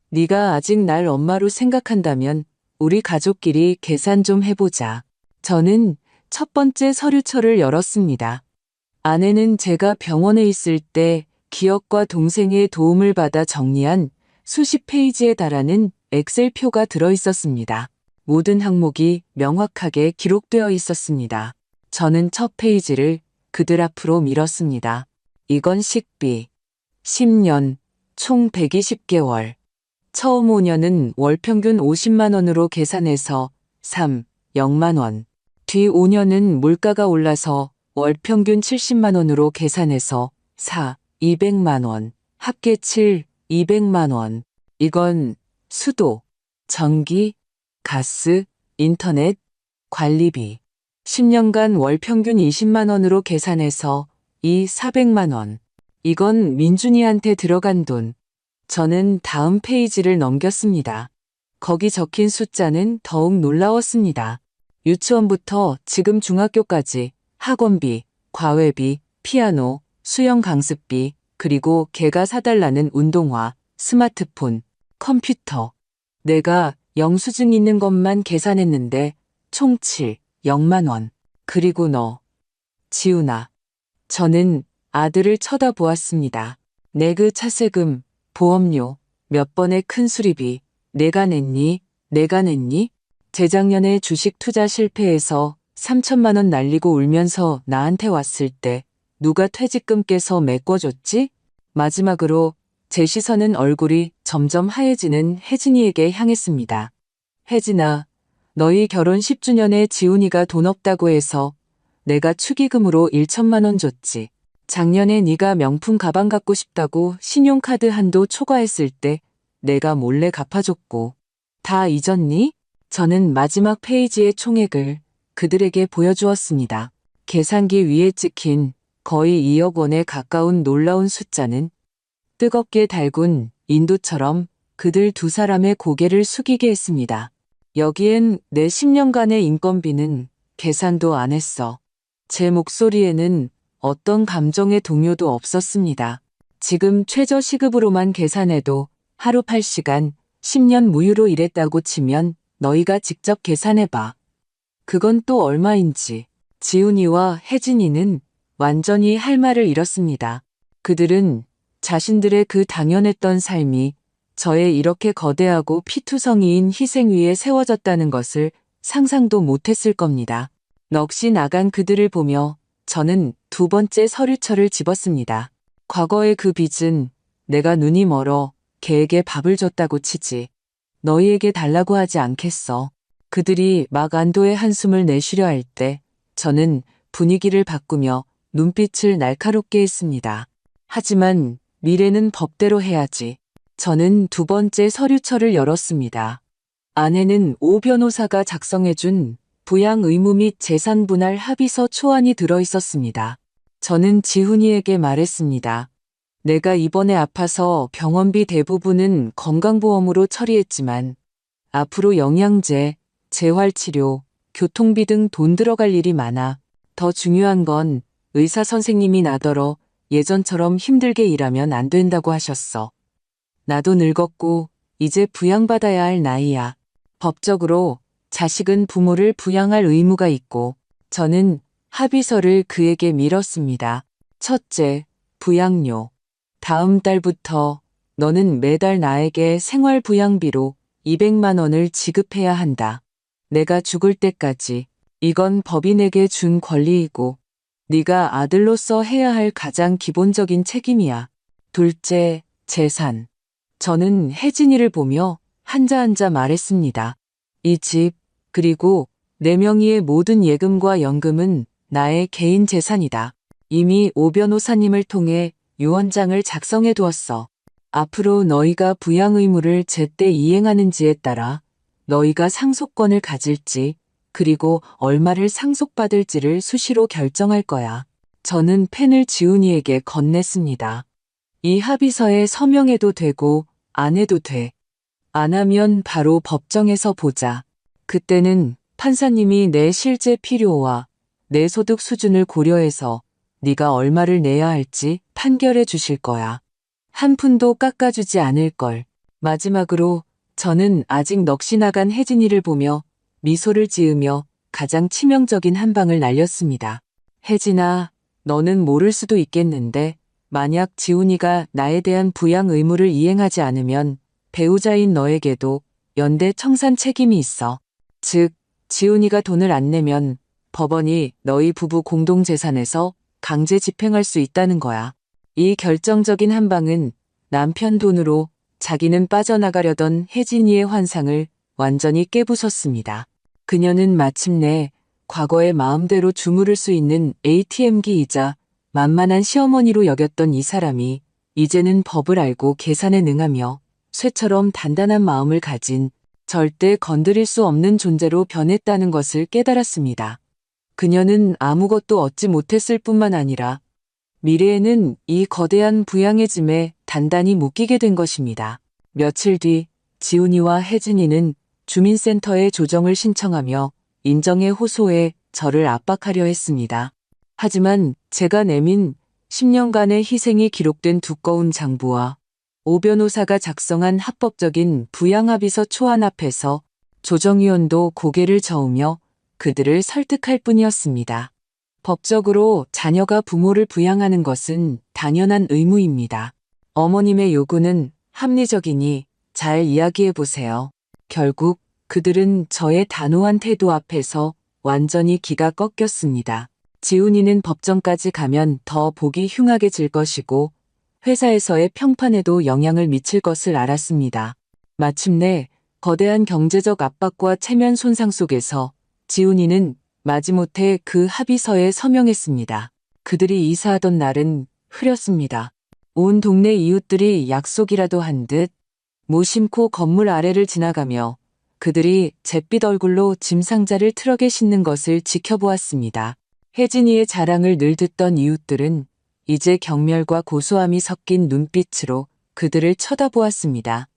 네가 아직 날 엄마로 생각한다면 우리 가족끼리 계산 좀 해보자. 저는 첫 번째 서류철을 열었습니다. 안에는 제가 병원에 있을 때 기억과 동생의 도움을 받아 정리한 수십 페이지에 달하는 엑셀표가 들어 있었습니다. 모든 항목이 명확하게 기록되어 있었습니다. 저는 첫 페이지를 그들 앞으로 밀었습니다. 이건 식비. 10년, 총 120개월. 처음 5년은 월 평균 50만 원으로 계산해서 0만 원. 뒤 5년은 물가가 올라서 월 평균 70만 원으로 계산해서 200만 원. 합계 200만 원. 이건 수도, 전기, 가스, 인터넷, 관리비. 10년간 월 평균 20만 원으로 계산해서 400만 원. 이건 민준이한테 들어간 돈. 저는 다음 페이지를 넘겼습니다. 거기 적힌 숫자는 더욱 놀라웠습니다. 유치원부터 지금 중학교까지 학원비, 과외비, 피아노, 수영 강습비, 그리고 걔가 사달라는 운동화, 스마트폰, 컴퓨터. 내가 영수증 있는 것만 계산했는데 총 0만 원. 그리고 너, 지훈아. 저는 아들을 쳐다보았습니다. 내그 차세금, 보험료, 몇 번의 큰 수리비, 내가 냈니? 재작년에 주식 투자 실패해서 3천만 원 날리고 울면서 나한테 왔을 때 누가 퇴직금 깨서 메꿔줬지? 마지막으로 제 시선은 얼굴이 점점 하얘지는 혜진이에게 향했습니다. 혜진아, 너희 결혼 10주년에 지훈이가 돈 없다고 해서 내가 축의금으로 1천만 원 줬지. 작년에 네가 명품 가방 갖고 싶다고 신용카드 한도 초과했을 때 내가 몰래 갚아줬고. 다 잊었니? 저는 마지막 페이지의 총액을 그들에게 보여주었습니다. 계산기 위에 찍힌 거의 2억 원에 가까운 놀라운 숫자는 뜨겁게 달군 인도처럼 그들 두 사람의 고개를 숙이게 했습니다. 여기엔 내 10년간의 인건비는 계산도 안 했어. 제 목소리에는 어떤 감정의 동요도 없었습니다. 지금 최저 시급으로만 계산해도 하루 8시간, 10년 무휴로 일했다고 치면 너희가 직접 계산해봐. 그건 또 얼마인지. 지훈이와 혜진이는 완전히 할 말을 잃었습니다. 그들은 자신들의 그 당연했던 삶이 저의 이렇게 거대하고 피투성이인 희생 위에 세워졌다는 것을 상상도 못했을 겁니다. 넋이 나간 그들을 보며 저는 두 번째 서류철을 집었습니다. 과거의 그 빚은 내가 눈이 멀어 걔에게 밥을 줬다고 치지. 너희에게 달라고 하지 않겠어. 그들이 막 안도의 한숨을 내쉬려 할 때 저는 분위기를 바꾸며 눈빛을 날카롭게 했습니다. 하지만 미래는 법대로 해야지. 저는 두 번째 서류철을 열었습니다. 안에는 오 변호사가 작성해준 부양 의무 및 재산 분할 합의서 초안이 들어있었습니다. 저는 지훈이에게 말했습니다. 내가 이번에 아파서 병원비 대부분은 건강보험으로 처리했지만 앞으로 영양제, 재활치료, 교통비 등 돈 들어갈 일이 많아. 더 중요한 건 의사 선생님이 나더러 예전처럼 힘들게 일하면 안 된다고 하셨어. 나도 늙었고 이제 부양받아야 할 나이야. 법적으로 자식은 부모를 부양할 의무가 있고 저는 합의서를 그에게 밀었습니다. 첫째, 부양료. 다음 달부터 너는 매달 나에게 생활부양비로 200만 원을 지급해야 한다. 내가 죽을 때까지. 이건 법인에게 준 권리이고 네가 아들로서 해야 할 가장 기본적인 책임이야. 둘째, 재산. 저는 혜진이를 보며 한자 말했습니다. 이 집, 그리고 내 명의의 모든 예금과 연금은 나의 개인 재산이다. 이미 오 변호사님을 통해 유언장을 작성해 두었어. 앞으로 너희가 부양 의무를 제때 이행하는지에 따라 너희가 상속권을 가질지 그리고 얼마를 상속받을지를 수시로 결정할 거야. 저는 펜을 지훈이에게 건넸습니다. 이 합의서에 서명해도 되고 안 해도 돼. 안 하면 바로 법정에서 보자. 그때는 판사님이 내 실제 필요와 내 소득 수준을 고려해서 네가 얼마를 내야 할지 판결해 주실 거야. 한 푼도 깎아주지 않을 걸. 마지막으로 저는 아직 넋이 나간 혜진이를 보며 미소를 지으며 가장 치명적인 한 방을 날렸습니다. 혜진아, 너는 모를 수도 있겠는데 만약 지훈이가 나에 대한 부양 의무를 이행하지 않으면 배우자인 너에게도 연대 청산 책임이 있어. 즉, 지훈이가 돈을 안 내면 법원이 너희 부부 공동재산에서 강제 집행할 수 있다는 거야. 이 결정적인 한 방은 남편 돈으로 자기는 빠져나가려던 혜진이의 환상을 완전히 깨부쉈습니다. 그녀는 마침내 과거의 마음대로 주무를 수 있는 ATM기이자 만만한 시어머니로 여겼던 이 사람이 이제는 법을 알고 계산에 능하며 쇠처럼 단단한 마음을 가진 절대 건드릴 수 없는 존재로 변했다는 것을 깨달았습니다. 그녀는 아무것도 얻지 못했을 뿐만 아니라 미래에는 이 거대한 부양의 짐에 단단히 묶이게 된 것입니다. 며칠 뒤 지훈이와 혜진이는 주민센터에 조정을 신청하며 인정에 호소해 저를 압박하려 했습니다. 하지만 제가 내민 10년간의 희생이 기록된 두꺼운 장부와 오 변호사가 작성한 합법적인 부양합의서 초안 앞에서 조정위원도 고개를 저으며 그들을 설득할 뿐이었습니다. 법적으로 자녀가 부모를 부양하는 것은 당연한 의무입니다. 어머님의 요구는 합리적이니 잘 이야기해보세요. 결국 그들은 저의 단호한 태도 앞에서 완전히 기가 꺾였습니다. 지훈이는 법정까지 가면 더 보기 흉하게질 것이고 회사에서의 평판에도 영향을 미칠 것을 알았습니다. 마침내 거대한 경제적 압박과 체면 손상 속에서 지훈이는 마지못해 그 합의서에 서명했습니다. 그들이 이사하던 날은 흐렸습니다. 온 동네 이웃들이 약속이라도 한 듯 무심코 건물 아래를 지나가며 그들이 잿빛 얼굴로 짐 상자를 트럭에 싣는 것을 지켜보았습니다. 혜진이의 자랑을 늘 듣던 이웃들은 이제 경멸과 고소함이 섞인 눈빛으로 그들을 쳐다보았습니다.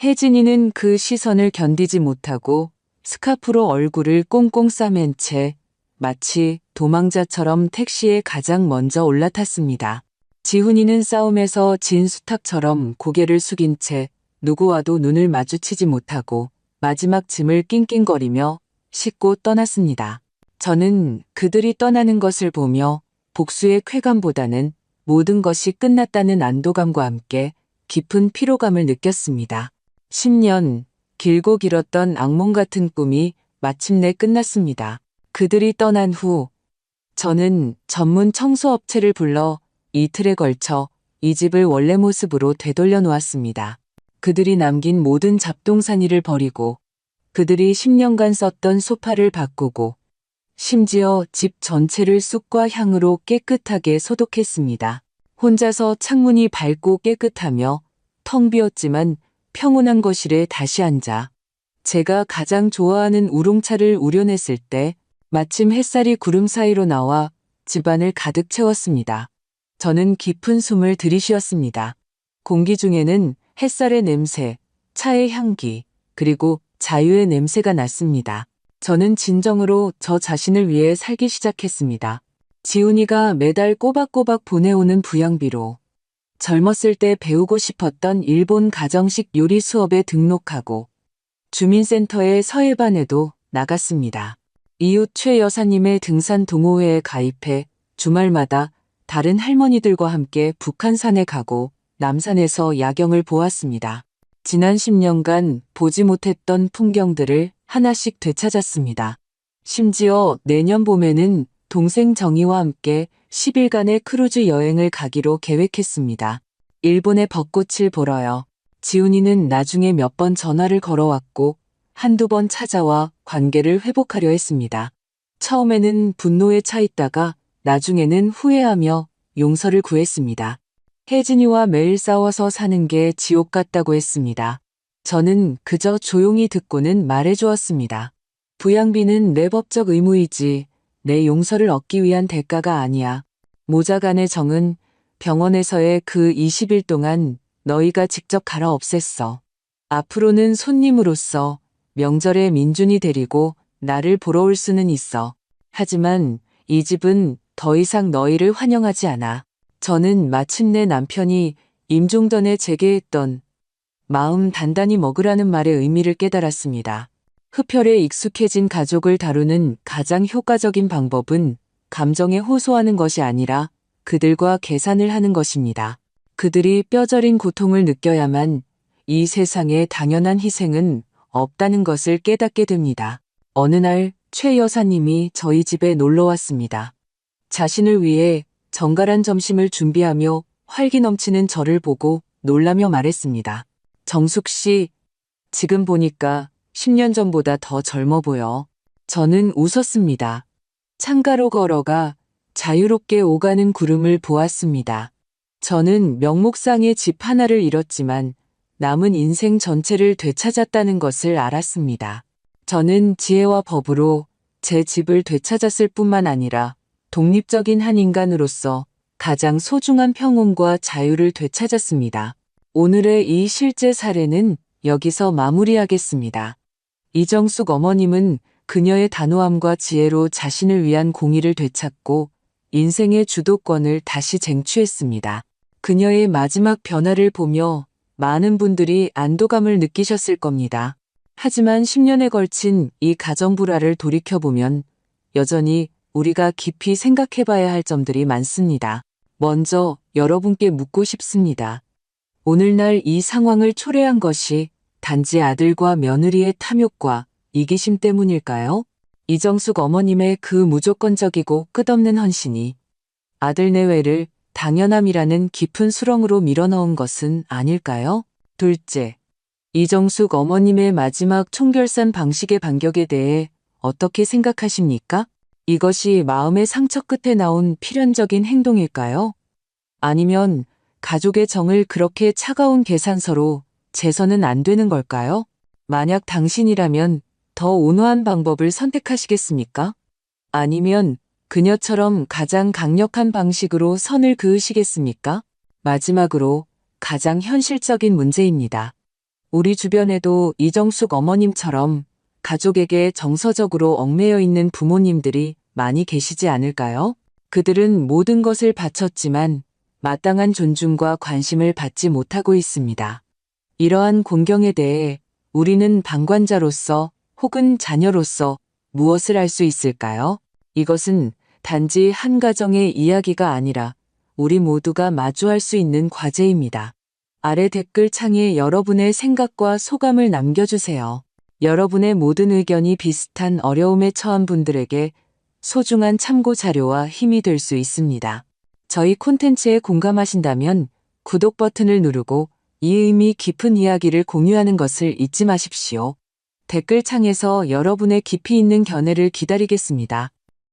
혜진이는 그 시선을 견디지 못하고 스카프로 얼굴을 꽁꽁 싸맨 채 마치 도망자처럼 택시에 가장 먼저 올라탔습니다. 지훈이는 싸움에서 진 수탉처럼 고개를 숙인 채 누구와도 눈을 마주치지 못하고 마지막 짐을 낑낑거리며 싣고 떠났습니다. 저는 그들이 떠나는 것을 보며 복수의 쾌감보다는 모든 것이 끝났다는 안도감과 함께 깊은 피로감을 느꼈습니다. 10년 길고 길었던 악몽 같은 꿈이 마침내 끝났습니다. 그들이 떠난 후 저는 전문 청소업체를 불러 이틀에 걸쳐 이 집을 원래 모습으로 되돌려 놓았습니다. 그들이 남긴 모든 잡동사니를 버리고 그들이 10년간 썼던 소파를 바꾸고 심지어 집 전체를 쑥과 향으로 깨끗하게 소독했습니다. 혼자서 창문이 밝고 깨끗하며 텅 비었지만 평온한 거실에 다시 앉아 제가 가장 좋아하는 우롱차를 우려냈을 때 마침 햇살이 구름 사이로 나와 집안을 가득 채웠습니다. 저는 깊은 숨을 들이쉬었습니다. 공기 중에는 햇살의 냄새, 차의 향기, 그리고 자유의 냄새가 났습니다. 저는 진정으로 저 자신을 위해 살기 시작했습니다. 지훈이가 매달 꼬박꼬박 보내오는 부양비로 젊었을 때 배우고 싶었던 일본 가정식 요리 수업에 등록하고 주민센터의 서예반에도 나갔습니다. 이웃 최 여사님의 등산 동호회에 가입해 주말마다 다른 할머니들과 함께 북한산에 가고 남산에서 야경을 보았습니다. 지난 10년간 보지 못했던 풍경들을 하나씩 되찾았습니다. 심지어 내년 봄에는 동생 정희와 함께 10일간의 크루즈 여행을 가기로 계획했습니다. 일본의 벚꽃을 보러요. 지훈이는 나중에 몇 번 전화를 걸어왔고 한두 번 찾아와 관계를 회복하려 했습니다. 처음에는 분노에 차 있다가 나중에는 후회하며 용서를 구했습니다. 혜진이와 매일 싸워서 사는 게 지옥 같다고 했습니다. 저는 그저 조용히 듣고는 말해주었습니다. 부양비는 내 법적 의무이지 내 용서를 얻기 위한 대가가 아니야. 모자간의 정은 병원에서의 그 20일 동안 너희가 직접 갈아 없앴어. 앞으로는 손님으로서 명절에 민준이 데리고 나를 보러 올 수는 있어. 하지만 이 집은 더 이상 너희를 환영하지 않아. 저는 마침내 남편이 임종전에 제게 했던 마음 단단히 먹으라는 말의 의미를 깨달았습니다. 흡혈에 익숙해진 가족을 다루는 가장 효과적인 방법은 감정에 호소하는 것이 아니라 그들과 계산을 하는 것입니다. 그들이 뼈저린 고통을 느껴야만 이 세상에 당연한 희생은 없다는 것을 깨닫게 됩니다. 어느 날 최 여사님이 저희 집에 놀러 왔습니다. 자신을 위해 정갈한 점심을 준비하며 활기 넘치는 저를 보고 놀라며 말했습니다. 정숙 씨, 지금 보니까 10년 전보다 더 젊어 보여. 저는 웃었습니다. 창가로 걸어가 자유롭게 오가는 구름을 보았습니다. 저는 명목상의 집 하나를 잃었지만 남은 인생 전체를 되찾았다는 것을 알았습니다. 저는 지혜와 법으로 제 집을 되찾았을 뿐만 아니라 독립적인 한 인간으로서 가장 소중한 평온과 자유를 되찾았습니다. 오늘의 이 실제 사례는 여기서 마무리하겠습니다. 이정숙 어머님은 그녀의 단호함과 지혜로 자신을 위한 공의를 되찾고 인생의 주도권을 다시 쟁취했습니다. 그녀의 마지막 변화를 보며 많은 분들이 안도감을 느끼셨을 겁니다. 하지만 10년에 걸친 이 가정 불화를 돌이켜보면 여전히 우리가 깊이 생각해봐야 할 점들이 많습니다. 먼저 여러분께 묻고 싶습니다. 오늘날 이 상황을 초래한 것이 단지 아들과 며느리의 탐욕과 이기심 때문일까요? 이정숙 어머님의 그 무조건적이고 끝없는 헌신이 아들 내외를 당연함이라는 깊은 수렁으로 밀어넣은 것은 아닐까요? 둘째, 이정숙 어머님의 마지막 총결산 방식의 반격에 대해 어떻게 생각하십니까? 이것이 마음의 상처 끝에 나온 필연적인 행동일까요? 아니면 가족의 정을 그렇게 차가운 계산서로 재서는 안 되는 걸까요? 만약 당신이라면 더 온화한 방법을 선택하시겠습니까? 아니면 그녀처럼 가장 강력한 방식으로 선을 그으시겠습니까? 마지막으로 가장 현실적인 문제입니다. 우리 주변에도 이정숙 어머님처럼 가족에게 정서적으로 얽매여 있는 부모님들이 많이 계시지 않을까요? 그들은 모든 것을 바쳤지만 마땅한 존중과 관심을 받지 못하고 있습니다. 이러한 공경에 대해 우리는 방관자로서 혹은 자녀로서 무엇을 할 수 있을까요? 이것은 단지 한 가정의 이야기가 아니라 우리 모두가 마주할 수 있는 과제입니다. 아래 댓글 창에 여러분의 생각과 소감을 남겨주세요. 여러분의 모든 의견이 비슷한 어려움에 처한 분들에게 소중한 참고 자료와 힘이 될 수 있습니다. 저희 콘텐츠에 공감하신다면 구독 버튼을 누르고 이 의미 깊은 이야기를 공유하는 것을 잊지 마십시오. 댓글 창에서 여러분의 깊이 있는 견해를 기다리겠습니다.